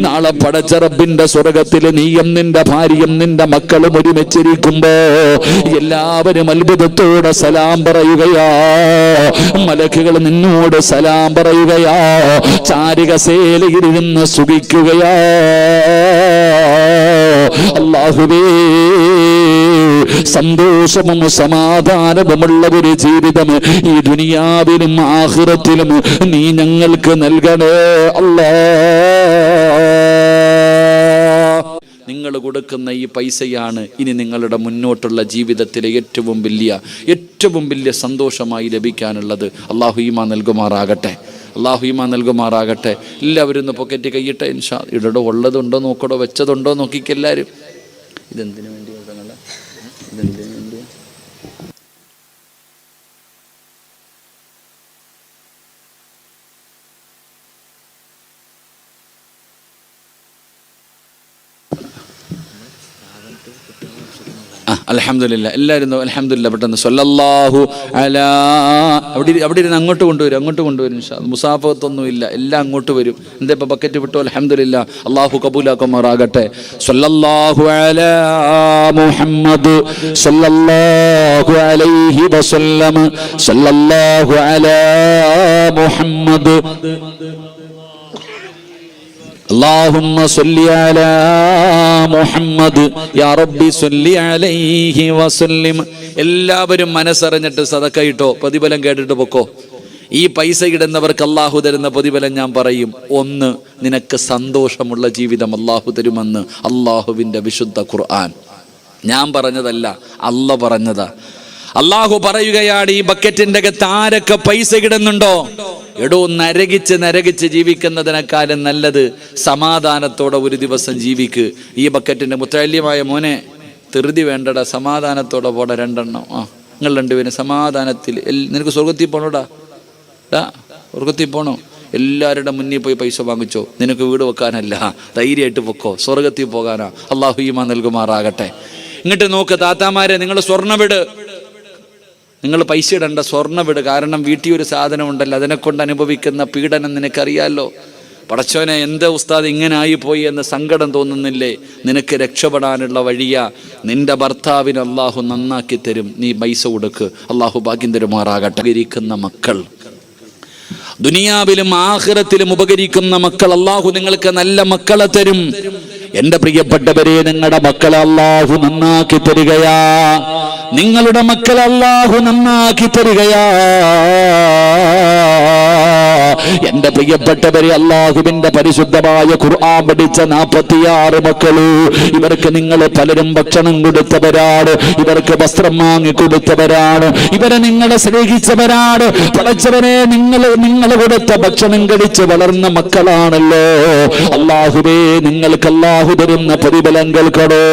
നാളെ പടച്ച റബ്ബിന്റെ സ്വർഗത്തിൽ നീയും നിന്റെ ഭാര്യയും നിന്റെ മക്കളും ഒരുമിച്ചിരിക്കുമ്പോ എല്ലാവരും അത്ഭുതത്തോടെ സലാം പറയുകയാ, മലക്കുകൾ നിന്നോട് സലാം പറയുകയാ, ചാരികസേലയിരുന്ന് സുഖിക്കുകയാ. അല്ലാഹുവേ, സന്തോഷവും സമാധാനവുമുള്ള ഒരു ജീവിതം ഈ ദുനിയാവിലും ആഖിറത്തിലും നീ ഞങ്ങൾക്ക് നൽകണേ അല്ലാഹ്. നിങ്ങൾ കൊടുക്കുന്ന ഈ പൈസയാണ് ഇനി നിങ്ങളുടെ മുന്നോട്ടുള്ള ജീവിതത്തിലെ ഏറ്റവും വലിയ സന്തോഷമായി ലഭിക്കാനുള്ളത്. അല്ലാഹു ഈമാൻ നൽകുമാറാകട്ടെ, അല്ലാഹു ഈമാൻ നൽകുമാറാകട്ടെ. എല്ലാവരും ഒന്ന് പോക്കറ്റ് കൈയിട്ടെ ഇൻഷാ. ഇടടോ ഉള്ളതുണ്ടോ നോക്കടോ, വെച്ചതുണ്ടോ നോക്കിക്കെല്ലാവരും. ഇതെന്തിനു വേണ്ടി ഇതെന്തിനു വേണ്ടി? അൽഹംദുലില്ലാ, എല്ലാവരും അൽഹംദുലില്ലാ പെട്ടെന്ന് സ്വല്ലല്ലാഹു അലാ. അവിടെ ഇരുന്ന് അങ്ങോട്ട് കൊണ്ടുവരും ഇൻഷാ. മുസാഫത്തൊന്നും ഇല്ല, എല്ലാം അങ്ങോട്ട് വരും. എന്താ ഇപ്പൊ ബക്കറ്റ് വിട്ടു? അൽഹംദുലില്ലാ, അല്ലാഹു കബൂലാക്കുമാറാകട്ടെ. സ്വല്ലല്ലാഹു അലാ മുഹമ്മദ് സ്വല്ലല്ലാഹു അലൈഹി വസല്ലം, സ്വല്ലല്ലാഹു അലാ മുഹമ്മദ്. اللهم صل على محمد يا ربي صل عليه وسلم. എല്ലാവരും മനസ്സറിഞ്ഞിട്ട് സദക്ക ഇട്ടോ, പ്രതിഫലം കേട്ടിട്ട് പൊക്കോ. ഈ പൈസ ഇടുന്നവർക്ക് അല്ലാഹു തരുന്ന പ്രതിഫലം ഞാൻ പറയും. ഒന്ന്, നിനക്ക് സന്തോഷമുള്ള ജീവിതം അല്ലാഹു തരുമെന്ന് അല്ലാഹുവിൻ്റെ വിശുദ്ധ ഖുർആൻ. ഞാൻ പറഞ്ഞതല്ല, അല്ലാഹു പറഞ്ഞതാ. അല്ലാഹു പറയുകയാണ്, ഈ ബക്കറ്റിന്റെ അകത്ത് ആരൊക്കെ പൈസ ഇടുന്നുണ്ടോ, എടോ നരകിച്ച് ജീവിക്കുന്നതിനേക്കാളും നല്ലത് സമാധാനത്തോടെ ഒരു ദിവസം ജീവിക്ക്. ഈ ബക്കറ്റിന്റെ മുത്തല്യമായ മോനെ, ധൃതി വേണ്ടടാ, സമാധാനത്തോടെ പോടാ. രണ്ടെണ്ണം നിങ്ങൾ രണ്ടുപേരും സമാധാനത്തിൽ. നിനക്ക് സ്വർഗത്തിൽ പോണോടാ, സ്വർഗത്തിൽ പോണോ? എല്ലാവരുടെ മുന്നിൽ പോയി പൈസ വാങ്ങിച്ചോ. നിനക്ക് വീട് വെക്കാനല്ല, ധൈര്യമായിട്ട് പൊക്കോ, സ്വർഗത്തിൽ പോകാനാ. അല്ലാഹു ഈമാൻ നൽകുമാറാകട്ടെ. ഇങ്ങോട്ട് നോക്ക് താത്താമാരെ, നിങ്ങൾ സ്വർണ്ണവിട്, നിങ്ങൾ പൈസ ഇടണ്ട, സ്വർണ്ണവിട്. കാരണം വീട്ടിൽ ഒരു സാധനം ഉണ്ടല്ലോ, അതിനെക്കൊണ്ട് അനുഭവിക്കുന്ന പീഡനം നിനക്കറിയാമല്ലോ. പടച്ചോനെ, എന്താ ഉസ്താദ് ഇങ്ങനെ ആയിപ്പോയി എന്ന് സങ്കടം തോന്നുന്നില്ലേ? നിനക്ക് രക്ഷപ്പെടാനുള്ള വഴിയാ. നിന്റെ ഭർത്താവിന് അല്ലാഹു നന്നാക്കി തരും, നീ പൈസ കൊടുക്ക്. അല്ലാഹു ഭാഗ്യം തരുമാറാകട്ടെ. ഉപകരിക്കുന്ന മക്കൾ, ദുനിയാവിലും ആഖിറത്തിലും ഉപകരിക്കുന്ന മക്കൾ അല്ലാഹു നിങ്ങൾക്ക് നല്ല മക്കളെ തരും. എന്റെ പ്രിയപ്പെട്ടവരെ, നിങ്ങളുടെ മക്കളെ അല്ലാഹു നന്നാക്കി തരികയാ, നിങ്ങളുടെ മക്കളെ അല്ലാഹു നന്നാക്കി തരികയാ. എന്റെ പ്രിയപ്പെട്ടവരെ, അല്ലാഹുവിന്റെ പരിശുദ്ധമായ ഖുർആൻ പഠിച്ച 46 മക്കള്, ഇവർക്ക് നിങ്ങൾ പലരും ഭക്ഷണം കൊടുത്തവരാണ്, ഇവർക്ക് വസ്ത്രം വാങ്ങിക്കൊടുത്തവരാണ്, ഇവരെ നിങ്ങളെ സ്നേഹിച്ചവരാണ്. പടച്ചവനെ, നിങ്ങൾ കൊടുത്ത ഭക്ഷണം കഴിച്ച് വളർന്ന മക്കളാണല്ലോ. അല്ലാഹുവേ, നിങ്ങൾക്ക് അല്ലാഹു അല്ലാഹു തരുന്ന പ്രതിഫലം കേൾക്കണോ?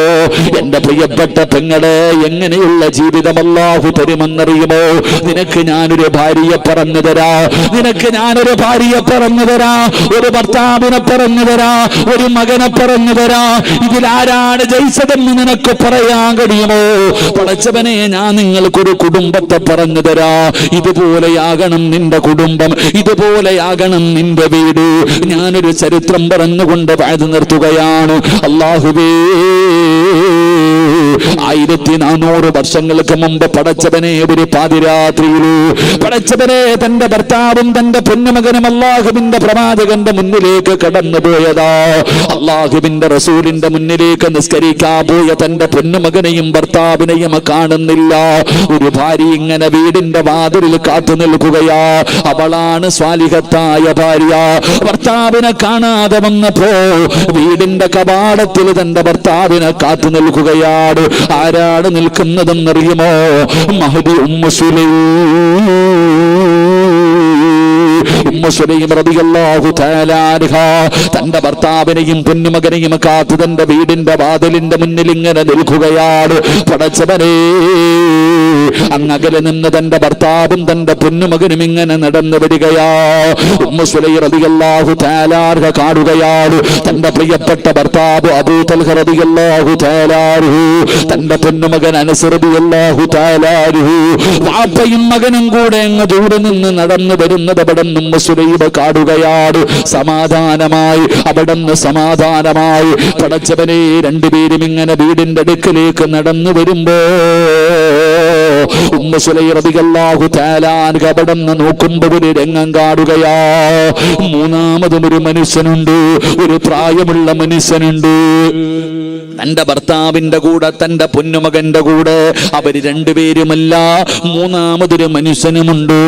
എന്റെ പ്രിയപ്പെട്ട പെങ്ങളെ, എങ്ങനെയുള്ള ജീവിതം അല്ലാഹു തരുമെന്നറിയുമോ? നിനക്ക് ഞാനൊരു ഭാര്യയെ പറഞ്ഞു തരാ, നിനക്ക് ഞാനൊരു ഭാര്യയെ പറഞ്ഞു തരാ, ഒരു ഭർത്താവിനെ പറഞ്ഞു തരാ, ഒരു മകനെ പറഞ്ഞു തരാ. ഇതിലാരാണ് ജയിച്ചതെന്ന് നിനക്ക് പറയാൻ കഴിയുമോ? പടച്ചവനെ, ഞാൻ നിങ്ങൾക്കൊരു കുടുംബത്തെ പറഞ്ഞു തരാ. ഇതുപോലെയാകണം നിന്റെ കുടുംബം, ഇതുപോലെയാകണം നിന്റെ വീട്. ഞാനൊരു ചരിത്രം പറഞ്ഞുകൊണ്ട് വാഴ്ന്നു നിർത്തുകയാണ്. അല്ലാഹുവേ, 1400 വർഷങ്ങൾക്ക് മുമ്പ് പടച്ചവനെ ഒരു പാതിരാത്രിയില് പടച്ചവനെ തന്റെ ഭർത്താവും തന്റെ പൊന്നുമകനും അല്ലാഹുവിന്റെ പ്രവാചകന്റെ മുന്നിലേക്ക് കടന്നുപോയതാ. അല്ലാഹുവിന്റെ റസൂലിന്റെ മുന്നിലേക്ക് നിസ്കരിക്കാൻ പോയ തന്റെ പൊന്നുമകനെയും ഭർത്താവിനെയും കാണുന്നില്ല. ഒരു ഭാര്യ ഇങ്ങനെ വീടിന്റെ വാതിലിൽ കാത്തു നിൽക്കുകയാ. അവളാണ് സ്വാലിഹത്തായ ഭാര്യ. ഭർത്താവിനെ കാണാതെ വന്നപ്പോ വീടിന്റെ കവാടത്തിൽ തന്റെ ഭർത്താവിനെ കാത്തു നിൽക്കുകയാണ്. ആരാണ് നിൽക്കുന്നതെന്നറിയുമോ? മഹദി ഉമ്മു സുലൈം റളിയല്ലാഹു തആല അൻഹ തന്റെ ഭർത്താവിനെയും പൊന്നുമകനെയും കാത്തു തന്റെ വീടിന്റെ വാതിലിന്റെ മുന്നിൽ ഇങ്ങനെ നിൽക്കുകയാണ്. പടച്ചവനെ, അങ്ങകലെ നിന്ന് തന്റെ ഭർത്താവും തന്റെ പൊന്നുമകനും ഇങ്ങനെ നടന്നു വരികയാ. ഉമ്മു സുലൈം റളിയല്ലാഹു തആല അൻഹ കാണുകയാണ്. തന്റെ പ്രിയപ്പെട്ട ഭർത്താവ് അബൂ തൽഹ റളിയല്ലാഹു തആല അൻഹു, തന്റെ പൊന്നുമകൻ അനസ് റളിയല്ലാഹു തആല അൻഹു, വാപ്പയും മകനും കൂടെ അങ്ങ് ദൂരെ നിന്ന് നടന്നു വരുന്നത് അവിടുന്ന് ഉമ്മു സുലൈം കാണുകയാണ്. സമാധാനമായി, അവിടുന്ന് സമാധാനമായി. പടച്ചവനെ, രണ്ടുപേരും ഇങ്ങനെ വീടിന്റെ അടുക്കലേക്ക് നടന്നു വരുമ്പോ ഉമ്മു സുലൈം റളിയല്ലാഹു തആല അൻഹ അവിടുന്ന് നോക്കുമ്പോ ഒരു രംഗം കാണുകയാ. മൂന്നാമതും ഒരു മനുഷ്യനുണ്ട്, ഒരു പ്രായമുള്ള മനുഷ്യനുണ്ട്. തന്റെ ഭർത്താവിന്റെ കൂടെ തന്റെ പൊന്നുമകന്റെ കൂടെ അവര് രണ്ടുപേരുമല്ല, മൂന്നാമതൊരു മനുഷ്യനുമുണ്ട്.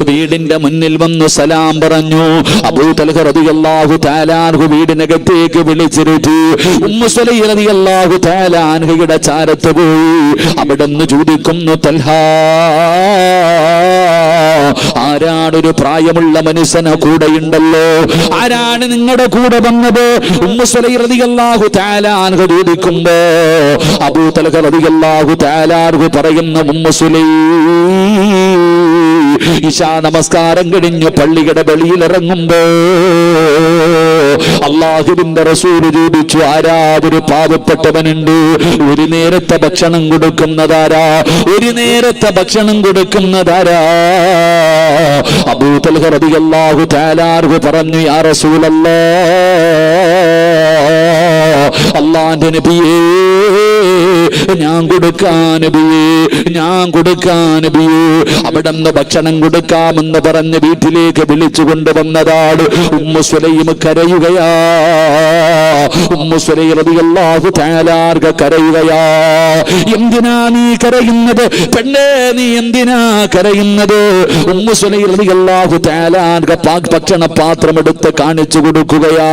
വീടിന്റെ മുന്നിൽ വന്നു സലാം പറഞ്ഞു. അബൂ തൽഹ റളിയല്ലാഹു തആല അൻഹു വീടിനകത്തേക്ക് വിളിച്ചിരുത്തി. ഉമ്മു സുലൈം റളിയല്ലാഹു തആല അൻഹയുടെ ചാരത്ത് പോയി. അവിടുന്ന് ചോദിക്കുന്നു, തൽഹ, ആരാണൊരു പ്രായമുള്ള മനുഷ്യനെ കൂടെയുണ്ടല്ലോ, ആരാണ് നിങ്ങളുടെ കൂടെ വന്നത്? ഉമ്മു സുലൈം റളിയല്ലാഹു തആല അൻഹു ചോദിക്കുമ്പോ അബൂ തൽഹ റളിയല്ലാഹു തആല അൻഹു പറയുന്ന, ഉമ്മു സുലൈം ഇശാ നമസ്കാരം കഴിഞ്ഞു പള്ളിയുടെ വെളിയിൽ ഇറങ്ങുമ്പോ അല്ലാഹുവിന്റെ റസൂൽ ചോദിച്ചു, ആരാതൊരു പാവപ്പെട്ടവനുണ്ട്, ഒരു നേരത്തെ ഭക്ഷണം കൊടുക്കുന്നതാരാ, ഒരു നേരത്തെ ഭക്ഷണം കൊടുക്കുന്നതാരാ? അബൂ തൽഹ റളിയല്ലാഹു തആല അൻഹു പറഞ്ഞു, യാ റസൂലല്ലാഹ്, അല്ലാഹുവിന്റെ നബിയേ, ഞാൻ കൊടുക്കാൻ നബിയേ, ഞാൻ കൊടുക്കാൻ നബിയേ. അവിടുന്ന് ഭക്ഷണം കൊടുക്കാമെന്ന് പറഞ്ഞ് വീട്ടിലേക്ക് വിളിച്ചു കൊണ്ടുവന്നതാണ്. Ummu Sulaim കരയുകയാ. ഉമ്മു സുലൈം റളിയല്ലാഹു തആല അൻഹ കരയുകയാ. എന്തിനാ നീ കരയുന്നത് പെണ്ണേ, നീ എന്തിനാ കരയുന്നത്? ഉമ്മു സുലൈം റളിയല്ലാഹു തആല അൻഹ ഭക്ഷണ പാത്രം എടുത്ത് കാണിച്ചു കൊടുക്കുകയാ.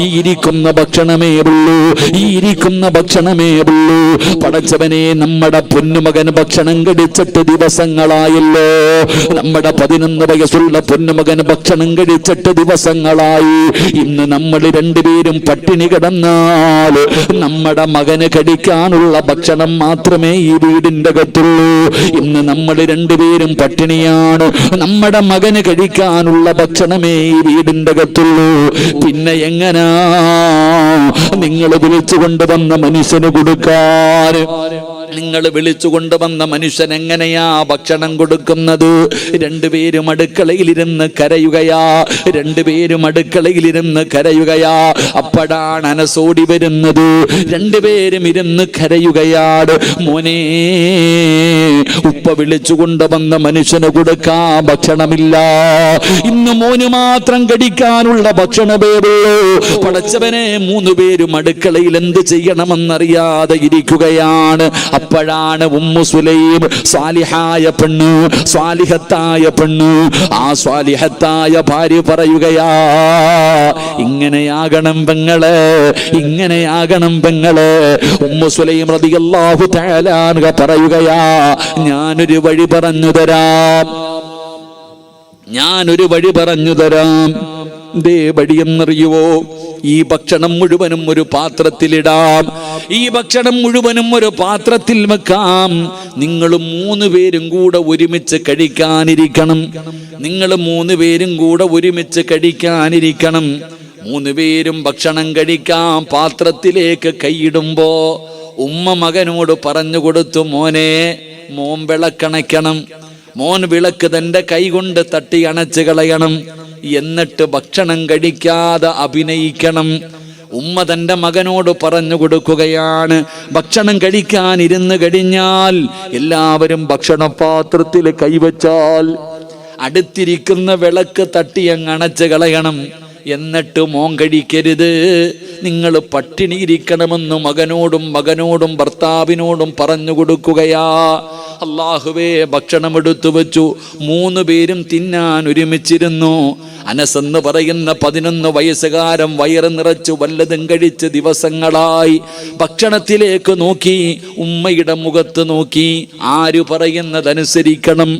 ഈ ഇരിക്കുന്ന ഭക്ഷണമേ ഉള്ളൂ, ഈ ഇരിക്കുന്ന ഭക്ഷണമേ ഉള്ളൂ. പടച്ചവനെ, നമ്മുടെ പൊന്നുമകൻ ഭക്ഷണം കഴിച്ചിട്ട് ദിവസങ്ങളായല്ലോ. നമ്മുടെ 11 വയസ്സുള്ള പൊന്നുമകൻ ഭക്ഷണം കഴിച്ചിട്ട് ദിവസങ്ങളായി. ഇന്ന് നമ്മൾ രണ്ടുപേരും പട്ടിണി കിടന്നാൽ നമ്മുടെ മകന് കഴിക്കാനുള്ള ഭക്ഷണം മാത്രമേ ഈ വീടിന്റെ അകത്തുള്ളൂ. ഇന്ന് നമ്മൾ രണ്ടുപേരും പട്ടിണിയാണ്, നമ്മുടെ മകന് കഴിക്കാനുള്ള ഭക്ഷണമേ ഈ വീടിന്റെ അകത്തുള്ളൂ. പിന്നെ എങ്ങനാ നിങ്ങൾ വിളിച്ചു കൊണ്ടുവന്ന മനുഷ്യന് കൊടുക്കാൻ? നിങ്ങൾ വിളിച്ചു കൊണ്ടുവന്ന മനുഷ്യൻ എങ്ങനെയാ ഭക്ഷണം കൊടുക്കുന്നത്? രണ്ടുപേരും അടുക്കളയിലിരുന്ന് കരയുകയാ, രണ്ടുപേരും അടുക്കളയിലിരുന്ന് കരയുകയാ. അപ്പോഴാണ് അനസോടി വരുന്നത്. രണ്ടുപേരും ഇരുന്ന് കരയുകയാണ്. മോനെ, ഉപ്പ വിളിച്ചു കൊണ്ടുവന്ന മനുഷ്യന് കൊടുക്കാൻ ഭക്ഷണമില്ല, ഇന്ന് മോന് മാത്രം കഴിക്കാനുള്ള ഭക്ഷണമേ ഉള്ളൂ. പടച്ചവനെ, 3 പേരും അടുക്കളയിൽ എന്ത് ചെയ്യണമെന്നറിയാതെ ഇരിക്കുകയാണ്. അപ്പോഴാണ് ഉമ്മു സുലൈം, സ്വാലിഹായ പെണ്ണ്, സ്വാലിഹത്തായ പെണ്ണ്, ആ സ്വാലിഹത്തായ ഭാര്യ പറയുകയാ, ഇങ്ങനെയാകണം പെങ്ങളെ, ഇങ്ങനെയാകണം പെങ്ങളെ. ഉമ്മു സുലൈം റളിയല്ലാഹു തആല അൻഹ പറയുകയാ, ഞാനൊരു വഴി പറഞ്ഞു തരാം, ഞാനൊരു വഴി പറഞ്ഞു തരാം. ദേവടിയെന്നറിയുവോ? ഈ ഭക്ഷണം മുഴുവനും ഒരു പാത്രത്തിലിടാം, ഈ ഭക്ഷണം മുഴുവനും ഒരു പാത്രത്തിൽ വെക്കാം. നിങ്ങൾ 3 പേരും കൂടെ ഒരുമിച്ച് കഴിക്കാനിരിക്കണം. നിങ്ങൾ 3 പേരും കൂടെ ഒരുമിച്ച് കഴിക്കാനിരിക്കണം. 3 പേരും ഭക്ഷണം കഴിക്കാം. പാത്രത്തിലേക്ക് കൈയിടുമ്പോ ഉമ്മ മകനോട് പറഞ്ഞു കൊടുത്തു, മോൻ വിളക്കണയ്ക്കണം. മോൻ വിളക്ക് തൻ്റെ കൈ കൊണ്ട് തട്ടി അണച്ച് കളയണം. എന്നിട്ട് ഭക്ഷണം കഴിക്കാതെ അഭിനയിക്കണം. ഉമ്മ തൻ്റെ മകനോട് പറഞ്ഞു കൊടുക്കുകയാണ്, ഭക്ഷണം കഴിക്കാൻ ഇരുന്ന് കഴിഞ്ഞാൽ എല്ലാവരും ഭക്ഷണപാത്രത്തിൽ കൈവച്ചാൽ അടുത്തിരിക്കുന്ന വിളക്ക് തട്ടി അങ്ങ് അണച്ച് കളയണം. എന്നിട്ട് മോൻ കഴിക്കരുത്, നിങ്ങൾ പട്ടിണി ഇരിക്കണമെന്ന് മകനോടും ഭർത്താവിനോടും പറഞ്ഞു കൊടുക്കുകയാ. അല്ലാഹുവേ, ഭക്ഷണം എടുത്തു വെച്ചു. 3 പേരും തിന്നാൻ ഒരുമിച്ചിരുന്നു. അനസ് എന്ന് പറയുന്ന 11 വയസ്സുകാരൻ വയറ് നിറച്ചു വല്ലതും കഴിച്ച് ദിവസങ്ങളായി. ഭക്ഷണത്തിലേക്ക് നോക്കി, ഉമ്മയുടെ മുഖത്ത് നോക്കി. ആര് പറയുന്നതനുസരിക്കണം?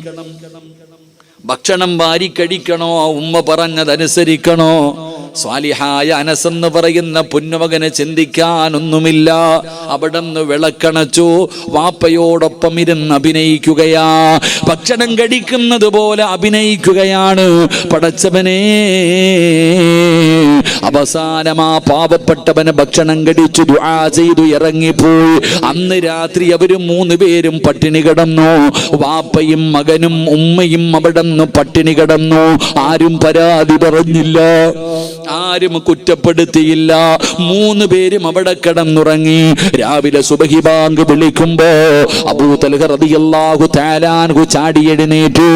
ഭക്ഷണം വാരി കഴിക്കണോ, ഉമ്മ പറഞ്ഞതനുസരിക്കണോ? സ്വാലിഹായ അനസ് എന്ന് പറയുന്ന പൊന്നുമകന് ചിന്തിക്കാനൊന്നുമില്ല. അവിടുന്ന് വിളക്കണച്ചു. വാപ്പയോടൊപ്പം ഇരുന്ന് അഭിനയിക്കുകയാ. ഭക്ഷണം കഴിക്കുന്നത് പോലെ അഭിനയിക്കുകയാണ്. പടച്ചവനെ, അവസാനം ആ പാവപ്പെട്ടവന് ഭക്ഷണം കഴിച്ചു ദുആ ചെയ്തു ഇറങ്ങിപ്പോയി. അന്ന് രാത്രി അവര് 3 പേരും പട്ടിണി കിടന്നു. വാപ്പയും മകനും ഉമ്മയും അവിടെ പട്ടിണി കിടന്നു. ആരും പരാതി പറഞ്ഞില്ല, ആരും കുറ്റപ്പെടുത്തിയില്ല. 3 പേരും അവിടെ കിടന്നുറങ്ങി. രാവിലെ സുബഹി ബാങ്ക് വിളിക്കുമ്പോ അബൂ തൽഹ റളിയല്ലാഹു തആല അൻഹു ചാടി എഴുന്നേറ്റു.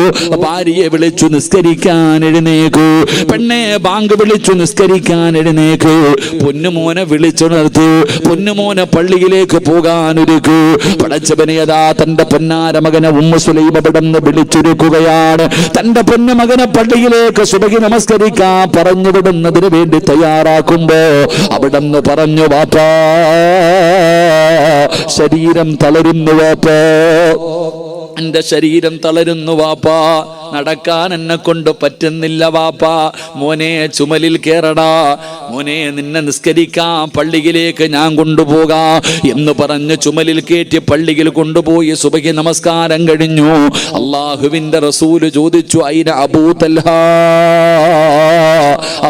ഭാര്യയെ വിളിച്ചു നിസ്കരിക്കാൻ എഴുന്നേക്കു. പെണ്ണെ, ബാങ്ക് വിളിച്ചു നിസ്കരിക്കാൻ എഴുന്നേക്കു. പൊന്നുമോനെ വിളിച്ചുണർത്തു. പൊന്നുമോനെ പള്ളിയിലേക്ക് പോകാനൊരുക്കു. പടച്ചവനെ, അതാ തന്റെ പൊന്നാര മകനെ ഉമ്മു സുലൈമ അവിടുന്ന് വിളിച്ചൊരുക്കുകയാണ്. തന്റെ പൊന്നു മകനെ പള്ളിയിലേക്ക് സുബഹി നമസ്കരിക്കാൻ പറഞ്ഞു വിടുന്നതിന് വേണ്ടി തയ്യാറാക്കുമ്പോ അവിടുന്ന് പറഞ്ഞു, വാപ്പാ, ശരീരം തളരുന്നു വാപ്പാ, എന്റെ ശരീരം തളരുന്നു വാപ്പാ, നടക്കാൻ എന്നെ കൊണ്ട് പറ്റുന്നില്ല വാപ്പാ. മോനെ, ചുമലിൽ കേറടാ. മോനെ, നിന്നെ നിസ്കരിക്കാം പള്ളിയിലേക്ക് ഞാൻ കൊണ്ടുപോകാം എന്ന് പറഞ്ഞ് ചുമലിൽ കയറ്റി പള്ളിയിൽ കൊണ്ടുപോയി. സുബഹി നമസ്കാരം കഴിഞ്ഞു. അള്ളാഹുവിന്റെ റസൂല് ചോദിച്ചു, അയിന അബൂ തൽഹ,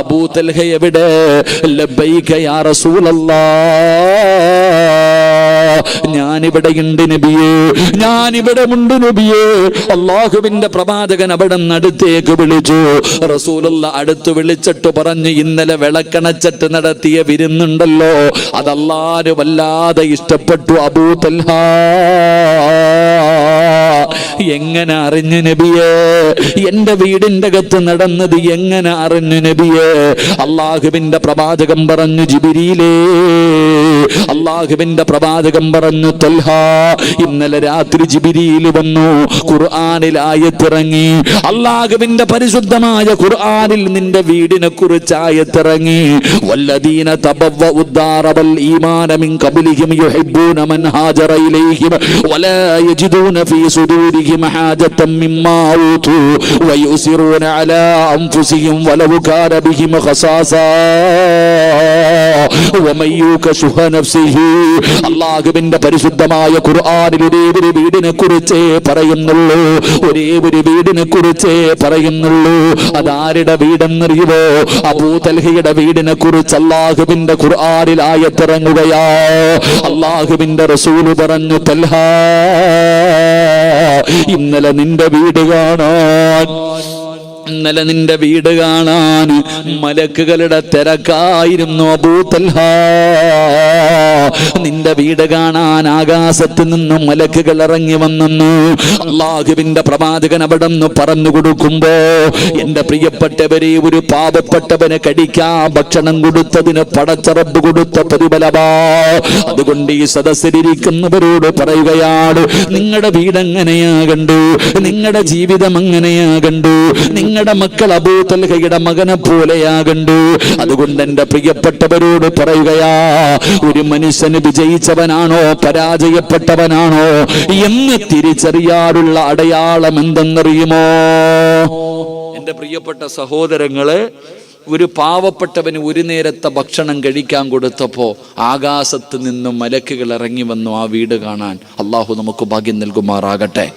അബൂ തൽഹ എവിടെ? ലബ്ബൈക യാ റസൂലല്ലാഹ്, ഞാനിവിടെയുണ്ട് നബിയേ, ഞാനിവിടെ ഉണ്ട് നബിയേ. അള്ളാഹുവിന്റെ പ്രവാചകൻ അവിടെ അടുത്തേക്ക് വിളിച്ചു. റസൂലുള്ള അടുത്ത് വിളിച്ചിട്ട് പറഞ്ഞു, ഇന്നലെ വിളക്കണച്ചിട്ട് നടത്തിയ വിരുന്നുണ്ടല്ലോ, അതല്ലാഹു വല്ലാതെ ഇഷ്ടപ്പെട്ടു അബൂ തൽഹ. എങ്ങനെ അറിഞ്ഞു നബിയേ? എന്റെ വീടിന്റെ അകത്ത് നടന്നത് എങ്ങനെ അറിഞ്ഞു നബിയേ? അള്ളാഹുവിന്റെ പ്രവാചകൻ പറഞ്ഞു, ജിബ്രീലേ, അള്ളാഹുവിന്റെ പ്രവാചകൻ പറഞ്ഞു, തൽഹ, ഇന്നലെ രാത്രി ജിബ്രീൽ വന്നു. ഖുർആനിൽ ആയത്തിറങ്ങി. അള്ളാഹുവിന്റെ പരിശുദ്ധമായ ഖുർആനിൽ നിന്റെ വീടിനെ കുറിച്ച് ആയത്തിറങ്ങി. വല്ലദീന തബവ്വഉ الدار والإيمان من قبلهم يحبون من هاجر إليهم ولا يجدون في صدورهم حاجة مما أوتوا ويؤثرون على أنفسهم ولو كان بهم خصاصة ومن يوق شح نفسه. അള്ളാഹുവിന്റെ പരിശുദ്ധമായ ഖുർആനിൽ ഒരേ ഒരു വീടിനെ കുറിച്ചേ പറയുന്നുള്ളൂ, ഒരേ ഒരു വീടിനെ കുറിച്ചേ പറയുന്നുള്ളൂ. അതാരുടെ വീടെന്നറിയുമോ? അബൂ തൽഹയുടെ വീടിനെ കുറിച്ച് അള്ളാഹുവിന്റെ ഖുർആനിൽ ആയത്തിറങ്ങുകയാ. അള്ളാഹുവിന്റെ റസൂല് പറഞ്ഞു, തൽഹ, ഇന്നലെ നിന്റെ വീട് കാണാൻ, ഇന്നലെ നിന്റെ വീട് കാണാൻ മലക്കുകളുടെ തിരക്കായിരുന്നു അബൂ തൽഹ. നിന്റെ വീട് കാണാൻ ആകാശത്ത് നിന്നും മലക്കുകൾ ഇറങ്ങി വന്നെന്ന് അള്ളാഹുവിന്റെ പ്രവാചകൻ അവിടെ നിന്ന് പറഞ്ഞു കൊടുക്കുമ്പോ, എന്റെ പ്രിയപ്പെട്ടവരെ, ഒരു പാവപ്പെട്ടവന് കടിക്കാൻ ഭക്ഷണം കൊടുത്തതിന് പടച്ച റബ്ബ് കൊടുത്ത പ്രതിഫലമാ. അതുകൊണ്ട് ഈ സദസ്സിലിരിക്കുന്നവരോട് പറയുകയാണ്, നിങ്ങളുടെ വീട് എങ്ങനെയാ കണ്ടു? നിങ്ങളുടെ ജീവിതം എങ്ങനെയാ കണ്ടു? നിങ്ങളുടെ മക്കൾ അബൂ തൽഹയുടെ മകനെ പോലെയാകണ്ടു. അതുകൊണ്ട് എന്റെ പ്രിയപ്പെട്ടവരോട് പറയുകയാ, ഒരു മനുഷ്യന് വിജയിച്ചവനാണോ പരാജയപ്പെട്ടവനാണോ എന്ന് തിരിച്ചറിയാനുള്ള അടയാളം എന്തെന്നറിയുമോ? എന്റെ പ്രിയപ്പെട്ട സഹോദരങ്ങളെ, ഒരു പാവപ്പെട്ടവന് ഒരു നേരത്തെ ഭക്ഷണം കഴിക്കാൻ കൊടുത്തപ്പോൾ ആകാശത്ത് നിന്നും മലക്കുകൾ ഇറങ്ങി വന്നു ആ വീട് കാണാൻ. അള്ളാഹു നമുക്ക് ഭാഗ്യം നൽകുമാറാകട്ടെ.